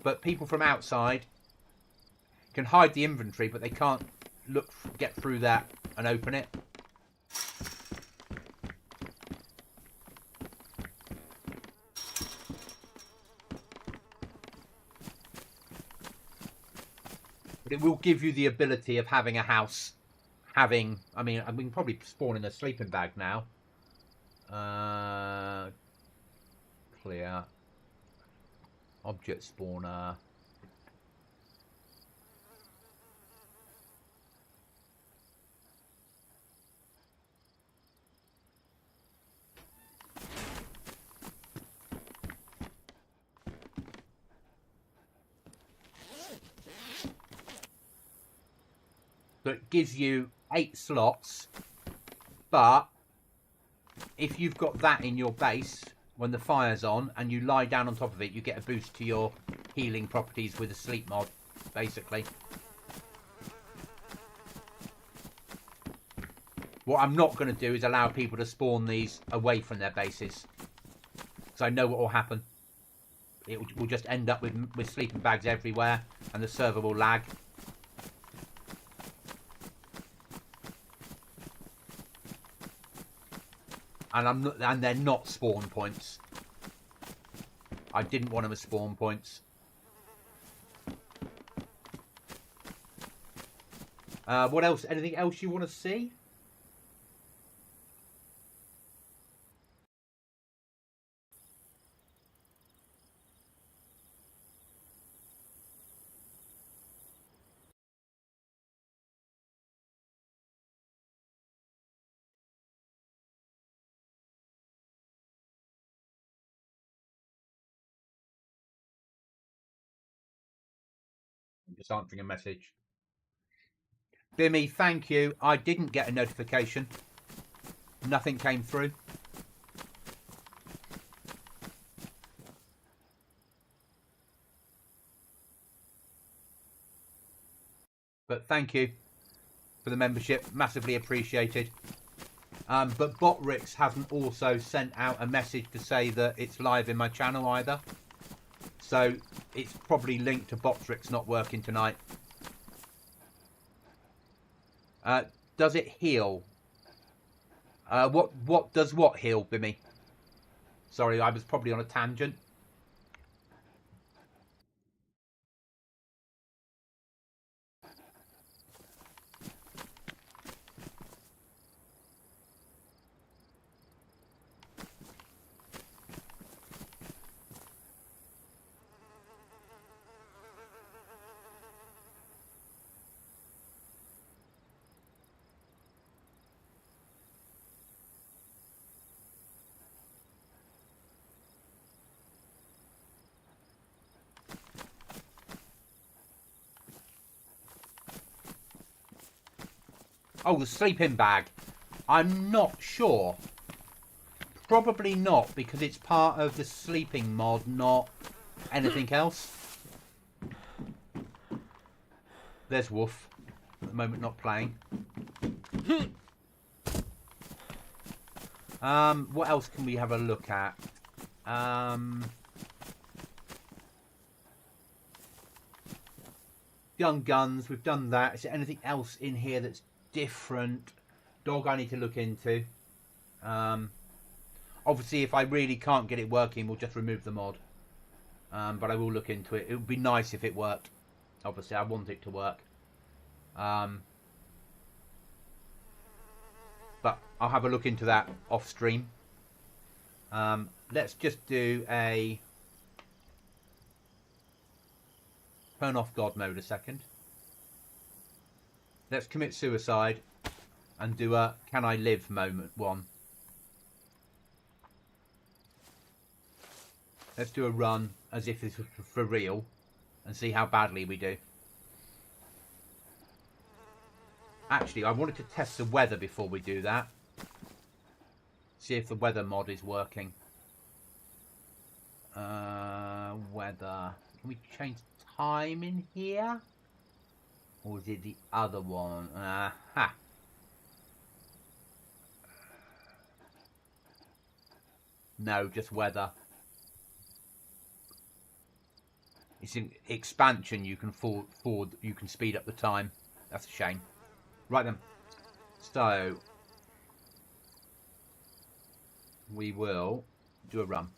But people from outside can hide the inventory, but they can't get through that and open it. But it will give you the ability of having a house, I mean, we can probably spawn in a sleeping bag now. Clear. Object spawner. So it gives you 8 slots, but if you've got that in your base when the fire's on and you lie down on top of it, you get a boost to your healing properties with a sleep mod, basically. What I'm not going to do is allow people to spawn these away from their bases, because I know what will happen. It will just end up with sleeping bags everywhere, and the server will lag. And they're not spawn points. I didn't want them as spawn points. What else? Anything else you want to see? I'm just answering a message. Bimmy, thank you. I didn't get a notification. Nothing came through. But thank you for the membership. Massively appreciated. But Botrix hasn't also sent out a message to say that it's live in my channel either. So it's probably linked to Botrix not working tonight. Does it heal? What does what heal, Bimmy? Sorry, I was probably on a tangent. Oh, the sleeping bag. I'm not sure. Probably not, because it's part of the sleeping mod, not anything else. There's Wolf. At the moment, not playing. What else can we have a look at? Young guns, we've done that. Is there anything else in here that's different? Dog I need to look into. Obviously if I really can't get it working, we'll just remove the mod. But I will look into it. It would be nice if it worked. Obviously I want it to work. But I'll have a look into that off stream. Let's just do a turn off God mode a second. Let's commit suicide and do a can I live moment one. Let's do a run as if this was for real and see how badly we do. Actually, I wanted to test the weather before we do that. See if the weather mod is working. Weather. Can we change time in here? Or is it the other one? Aha. No, just weather. It's in expansion. You can forward. You can speed up the time. That's a shame. Right then. So we will do a run.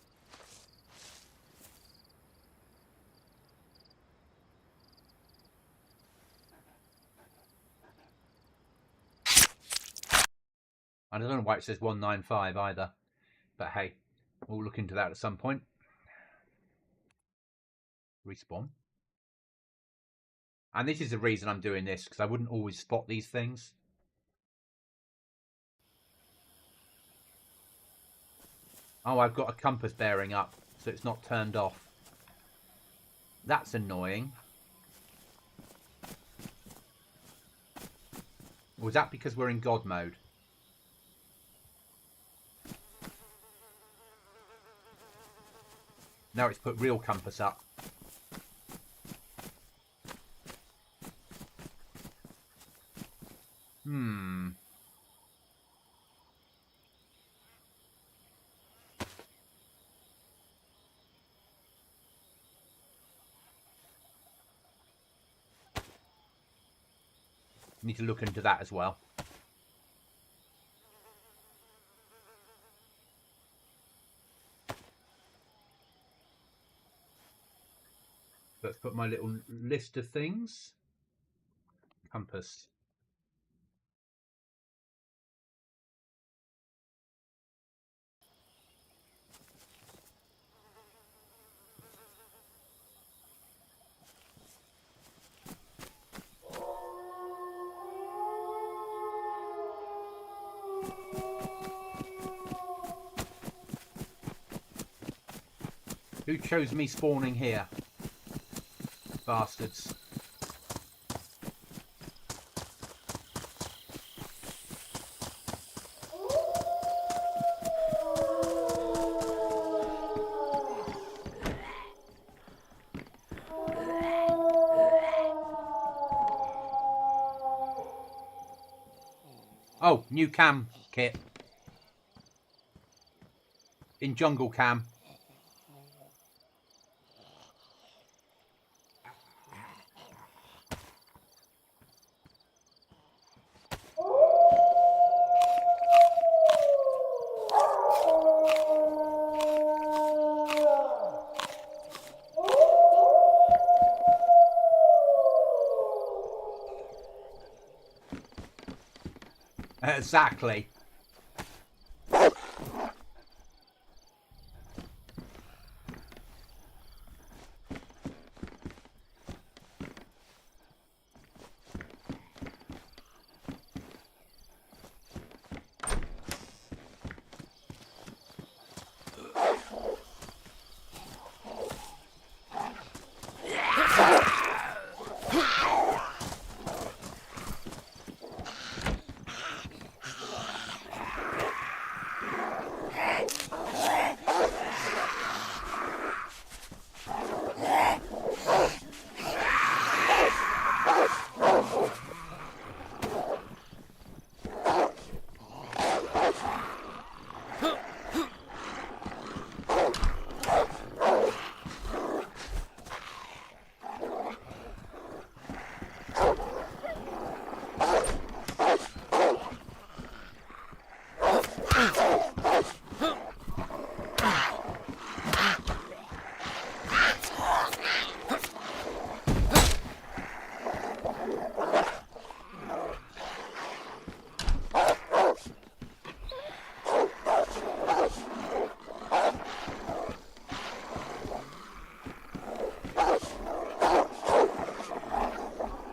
I don't know why it says 195 either, but hey, we'll look into that at some point. Respawn. And this is the reason I'm doing this, because I wouldn't always spot these things. Oh, I've got a compass bearing up, so it's not turned off. That's annoying. Was that because we're in God mode? Now it's put real compass up. Need to look into that as well. Let's put my little list of things. Compass. Who chose me spawning here? Bastards. Oh, new cam kit. In jungle cam. Exactly.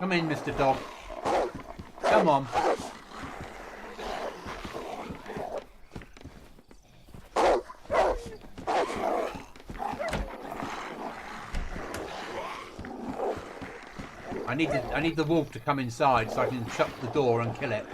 Come in, Mr. Dog. Come on. I need the wolf to come inside so I can shut the door and kill it.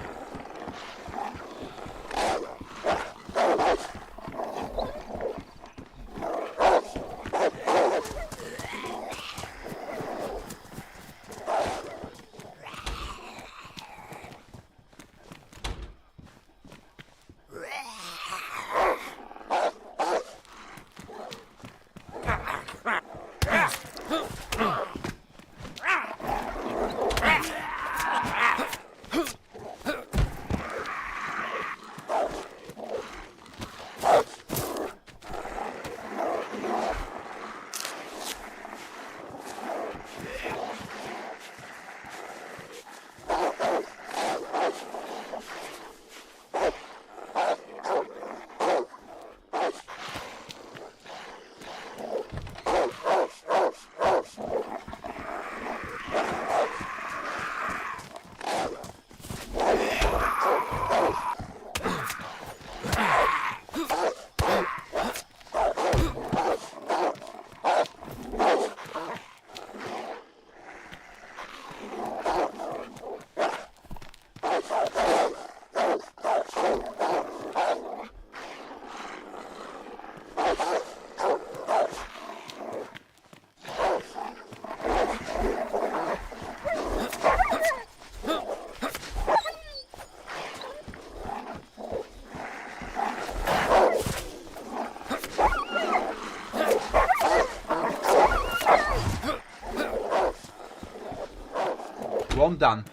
One done.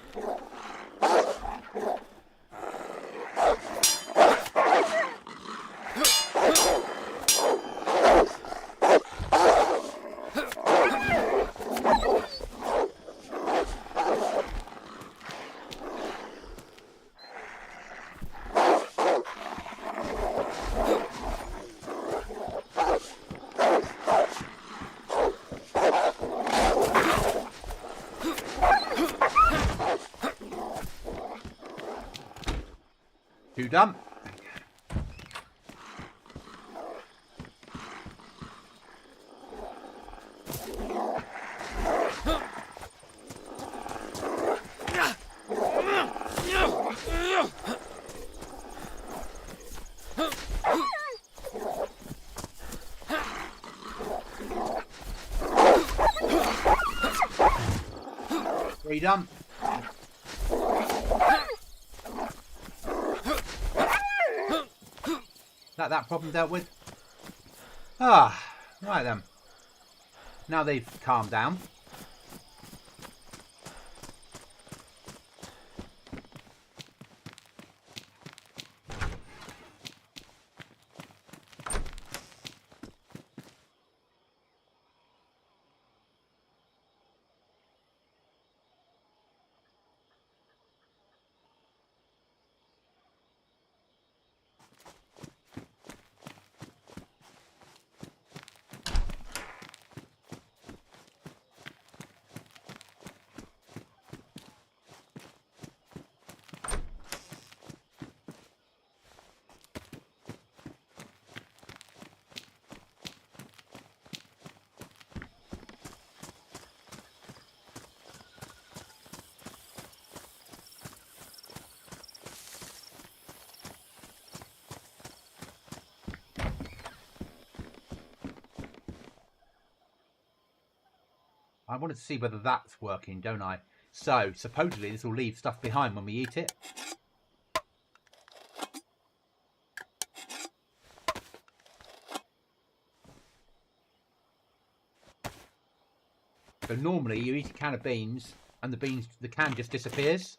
Two done. Three done. That problem dealt with. Ah, right then. Now they've calmed down. I wanted to see whether that's working, don't I? So, supposedly this will leave stuff behind when we eat it. So normally you eat a can of beans and the can just disappears.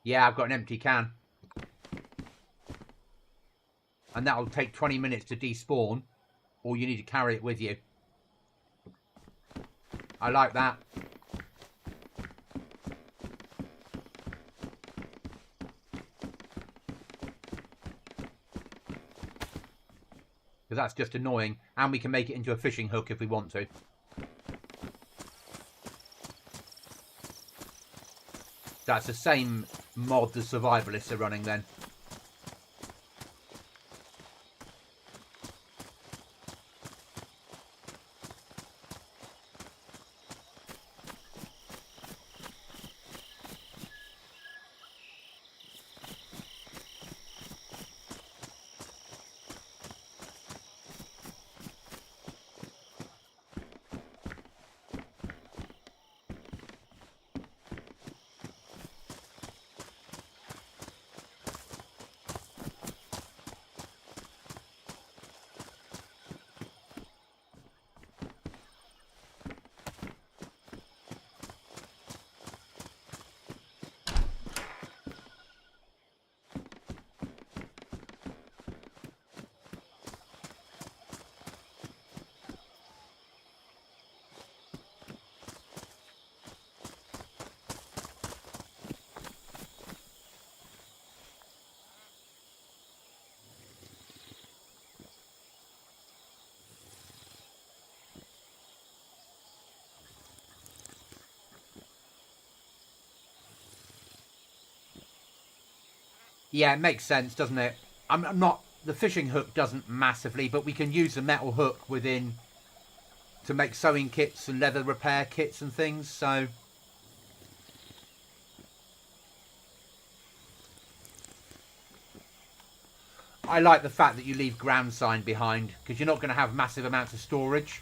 Yeah, I've got an empty can. And that'll take 20 minutes to despawn, or you need to carry it with you. I like that. Because that's just annoying. And we can make it into a fishing hook if we want to. That's the same mod the survivalists are running then. Yeah, it makes sense, doesn't it? I'm not... The fishing hook doesn't massively, but we can use the metal hook within to make sewing kits and leather repair kits and things, so... I like the fact that you leave ground sign behind, because you're not going to have massive amounts of storage,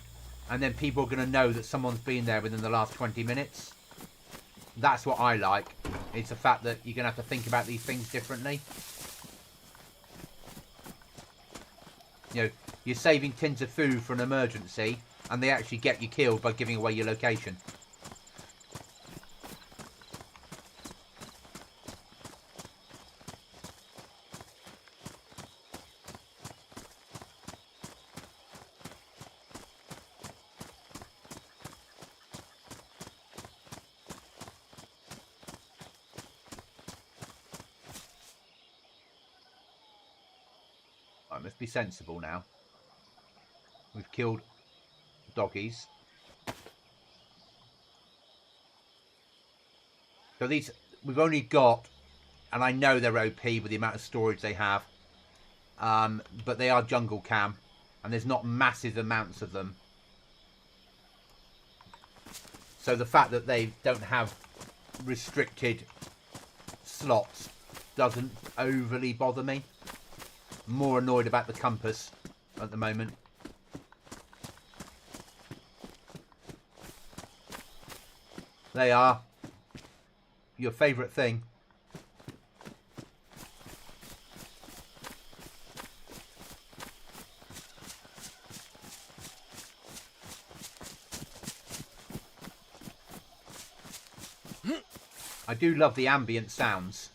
and then people are going to know that someone's been there within the last 20 minutes. That's what I like. It's the fact that you're going to have to think about these things differently. You know, you're saving tins of food for an emergency, and they actually get you killed by giving away your location. I must be sensible now. We've killed doggies. So these, we've only got, and I know they're OP with the amount of storage they have, but they are jungle cam, and there's not massive amounts of them. So the fact that they don't have restricted slots doesn't overly bother me. I'm more annoyed about the compass at the moment. They are your favourite thing. I do love the ambient sounds.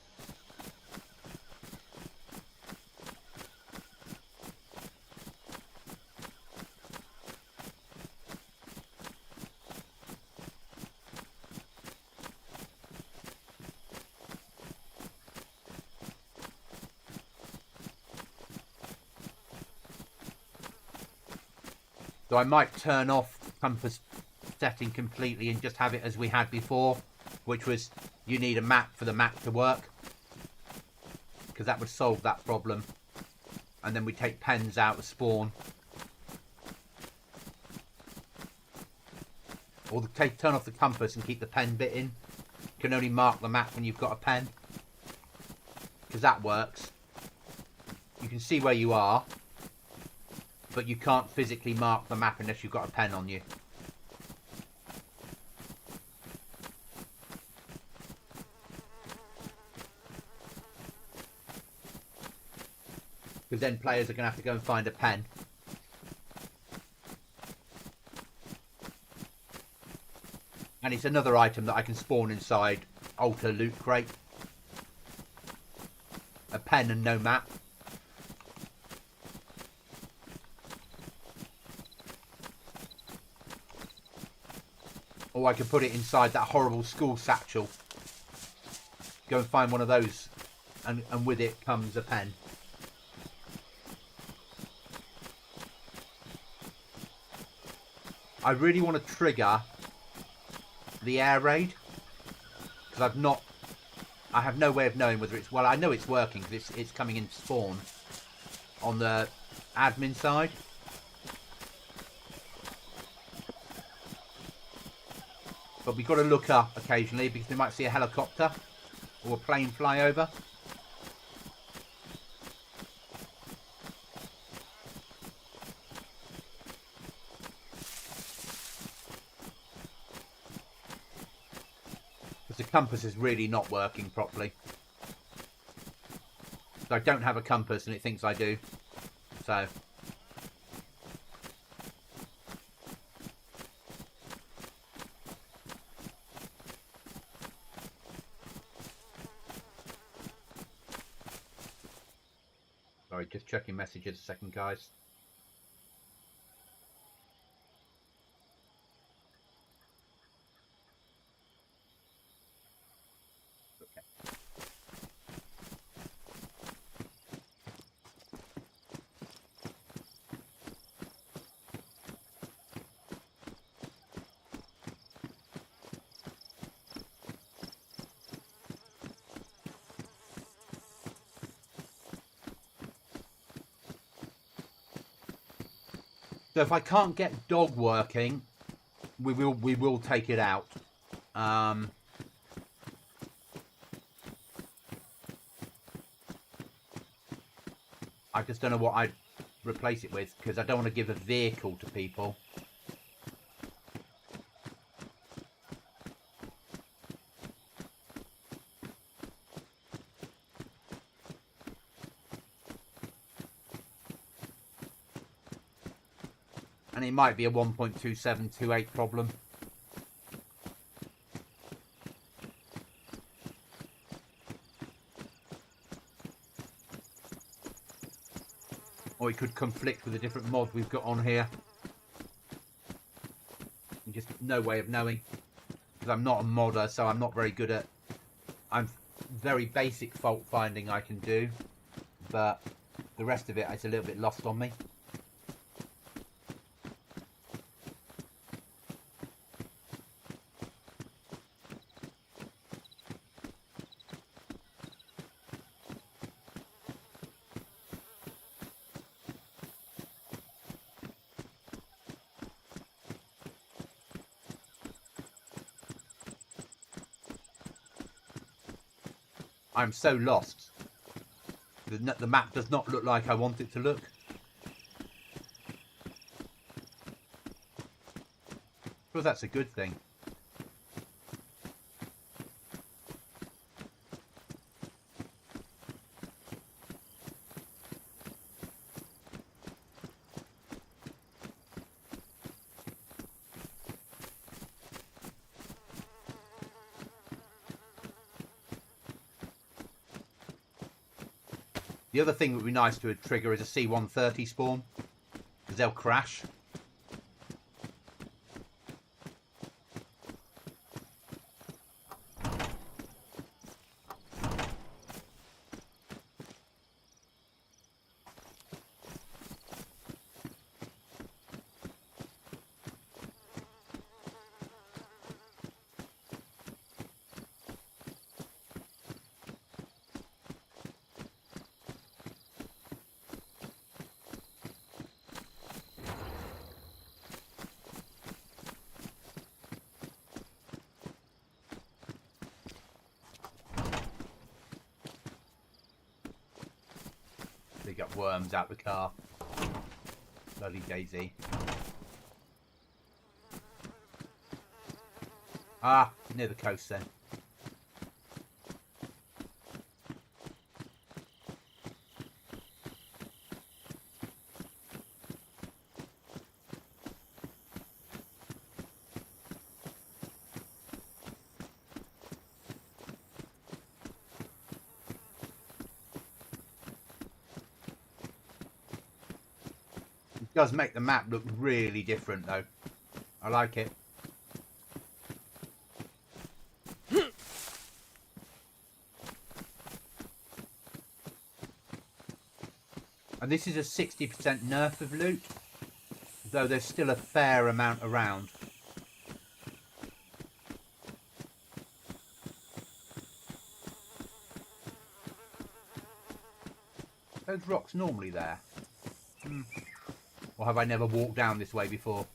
So I might turn off compass setting completely and just have it as we had before, which was you need a map for the map to work, because that would solve that problem. And then we take pens out of spawn, or turn off the compass and keep the pen bit in. You can only mark the map when you've got a pen, because that works. You can see where you are, but you can't physically mark the map unless you've got a pen on you. Because then players are going to have to go and find a pen. And it's another item that I can spawn inside Alter Loot Crate. A pen and no map. Or I could put it inside that horrible school satchel. Go and find one of those, and with it comes a pen. I really want to trigger the air raid, because I have no way of knowing whether it's, well, I know it's working because it's coming in spawn on the admin side. But we've got to look up occasionally because we might see a helicopter or a plane fly over. Because the compass is really not working properly. So I don't have a compass and it thinks I do. So... Sorry, just checking messages a second, guys. Okay. So if I can't get dog working, we will take it out. I just don't know what I'd replace it with, because I don't want to give a vehicle to people. And it might be a 1.2728 problem. Or it could conflict with a different mod we've got on here. Just no way of knowing. Because I'm not a modder, so I'm not very good at... I'm very basic fault finding I can do. But the rest of it is a little bit lost on me. I'm so lost. The map does not look like I want it to look. Well, that's a good thing. The other thing that would be nice to trigger is a C-130 spawn, because they'll crash. Dig up worms out the car. Bloody Daisy. Ah, near the coast then. It does make the map look really different though. I like it. And this is a 60% nerf of loot, though there's still a fair amount around. Those rocks normally there? Or have I never walked down this way before?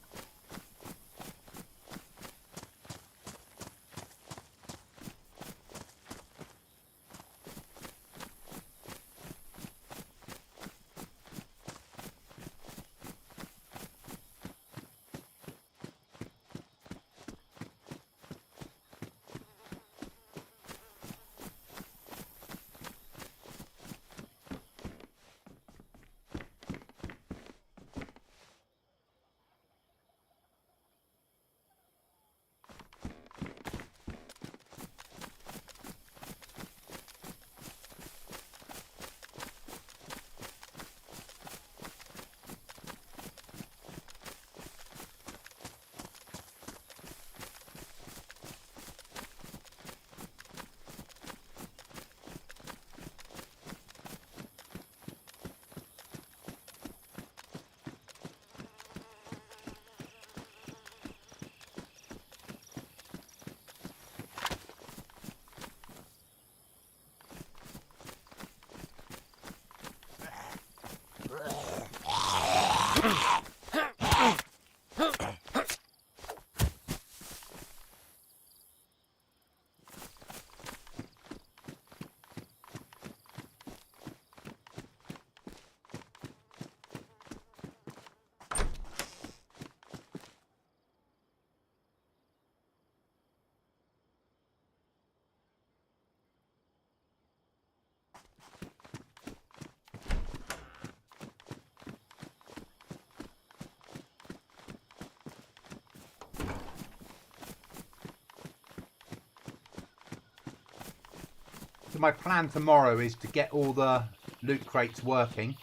So my plan tomorrow is to get all the loot crates working,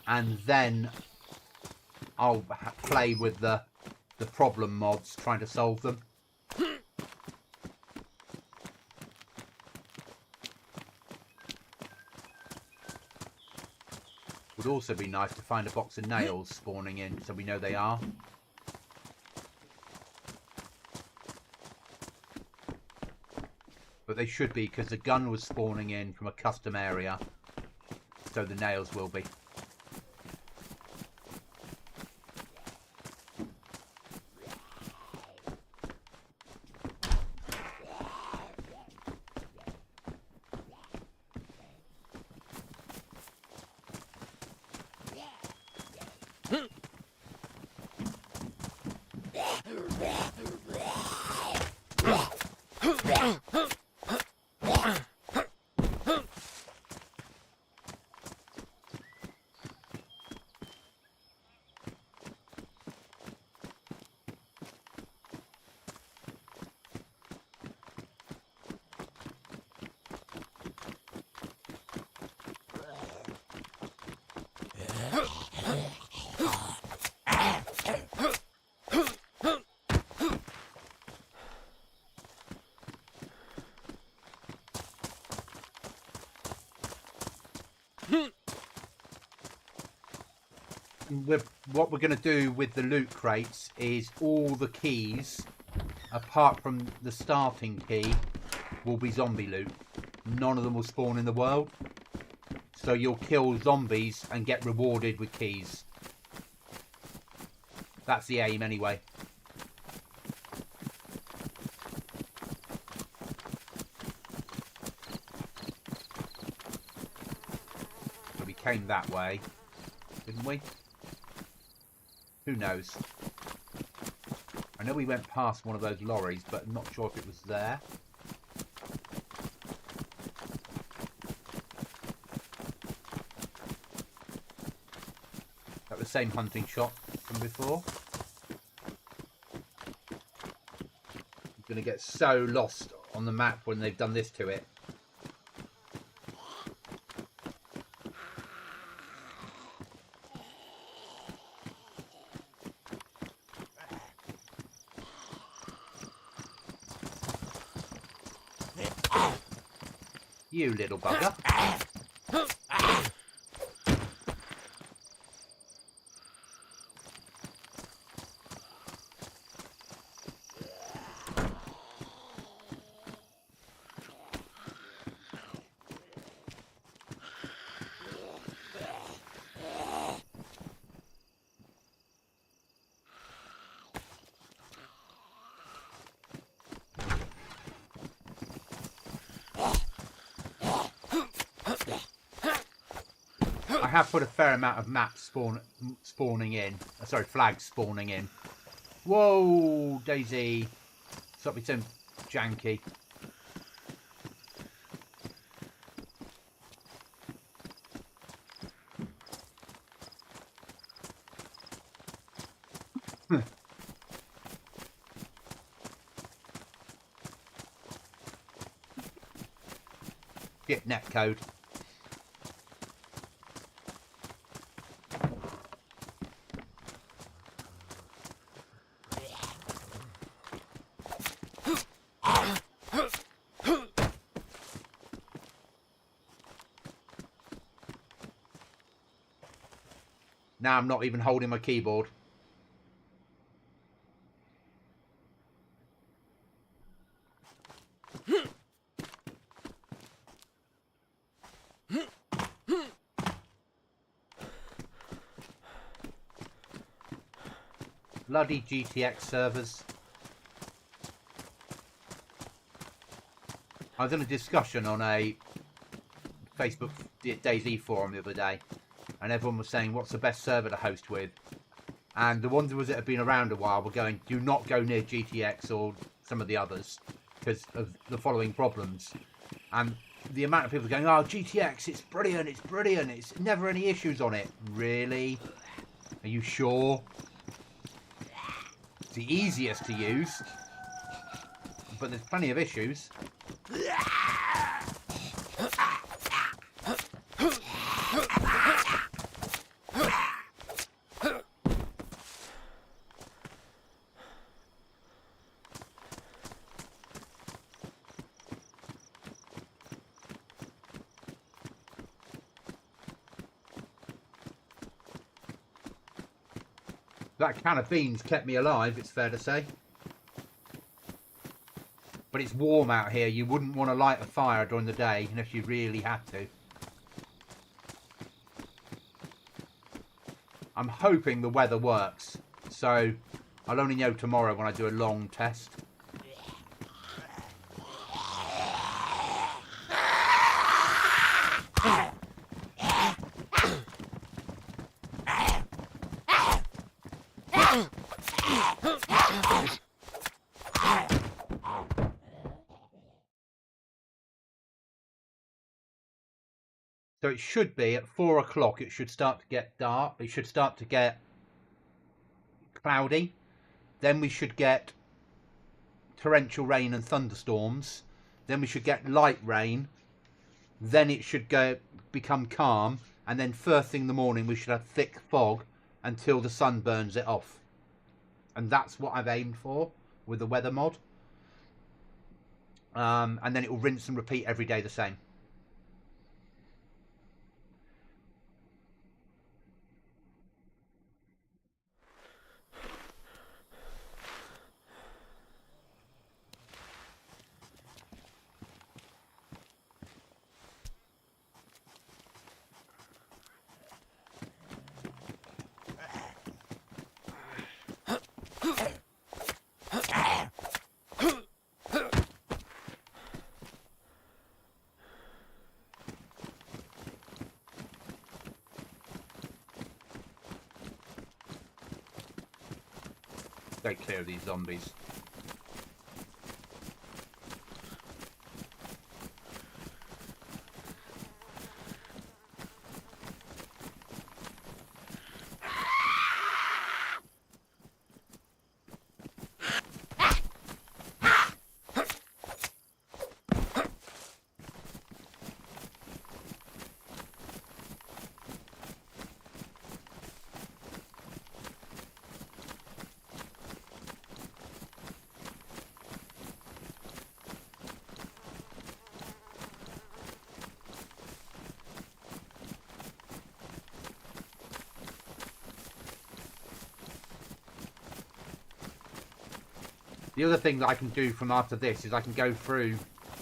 and then I'll play with the problem mods, trying to solve them. Would also be nice to find a box of nails spawning in, so we know they are. But they should be, because the gun was spawning in from a custom area, so the nails will be. What we're going to do with the loot crates is all the keys, apart from the starting key, will be zombie loot. None of them will spawn in the world. So you'll kill zombies and get rewarded with keys. That's the aim anyway. So we came that way, didn't we? Who knows? I know we went past one of those lorries, but I'm not sure if it was there. That was the same hunting shot from before. I'm going to get so lost on the map when they've done this to it. You little bugger. I have put a fair amount of maps spawning in. Sorry, flags spawning in. Whoa, Daisy. Stop me so janky. Get netcode. Now I'm not even holding my keyboard. Bloody GTX servers. I was in a discussion on a Facebook Dayz forum the other day, and everyone was saying, what's the best server to host with? And the ones that have been around a while were going, do not go near GTX or some of the others because of the following problems. And the amount of people going, oh, GTX, it's brilliant, it's never any issues on it. Really? Are you sure? It's the easiest to use, but there's plenty of issues. That can of beans kept me alive, it's fair to say. But it's warm out here. You wouldn't want to light a fire during the day unless you really had to. I'm hoping the weather works. So I'll only know tomorrow when I do a long test. So it should be at 4 o'clock, it should start to get dark. It should start to get cloudy. Then we should get torrential rain and thunderstorms. Then we should get light rain. Then it should become calm. And then first thing in the morning, we should have thick fog until the sun burns it off. And that's what I've aimed for with the weather mod. And then it will rinse and repeat every day the same. Stay clear of these zombies. The other thing that I can do from after this is I can go through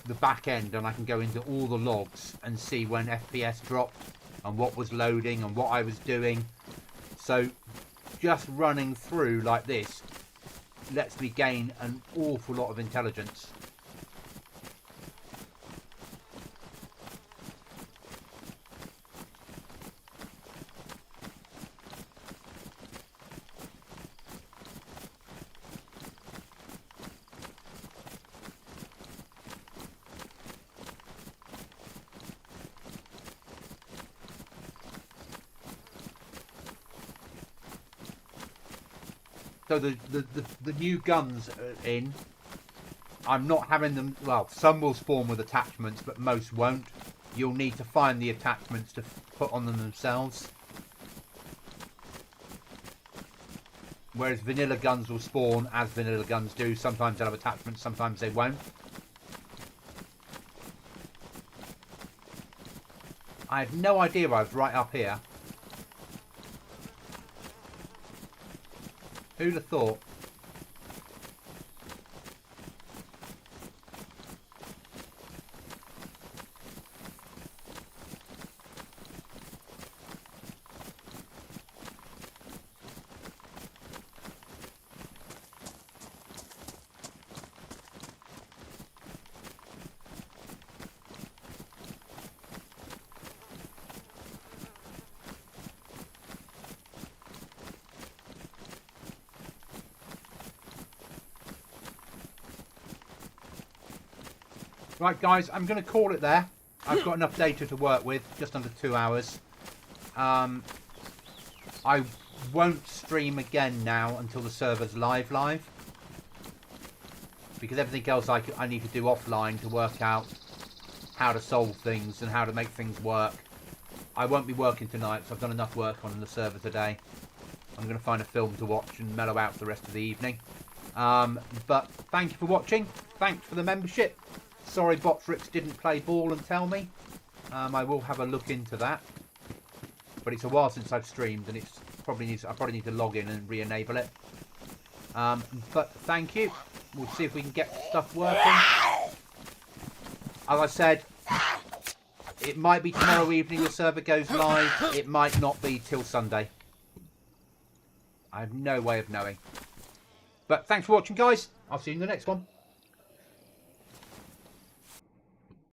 the back end and I can go into all the logs and see when FPS dropped and what was loading and what I was doing. So just running through like this lets me gain an awful lot of intelligence. So the new guns are in. I'm not having them, well, some will spawn with attachments, but most won't. You'll need to find the attachments to put on them themselves. Whereas vanilla guns will spawn as vanilla guns do. Sometimes they'll have attachments, sometimes they won't. I had no idea I was right up here. Who'd have thought? Right, guys, I'm going to call it there. I've got enough data to work with, just under 2 hours. I won't stream again now until the server's live. Because everything else I need to do offline to work out how to solve things and how to make things work. I won't be working tonight, so I've done enough work on the server today. I'm going to find a film to watch and mellow out for the rest of the evening. But thank you for watching. Thanks for the membership. Sorry Botrix didn't play ball and tell me. I will have a look into that. But it's a while since I've streamed and it's probably need to log in and re-enable it. But thank you. We'll see if we can get stuff working. As I said, it might be tomorrow evening the server goes live. It might not be till Sunday. I have no way of knowing. But thanks for watching, guys. I'll see you in the next one.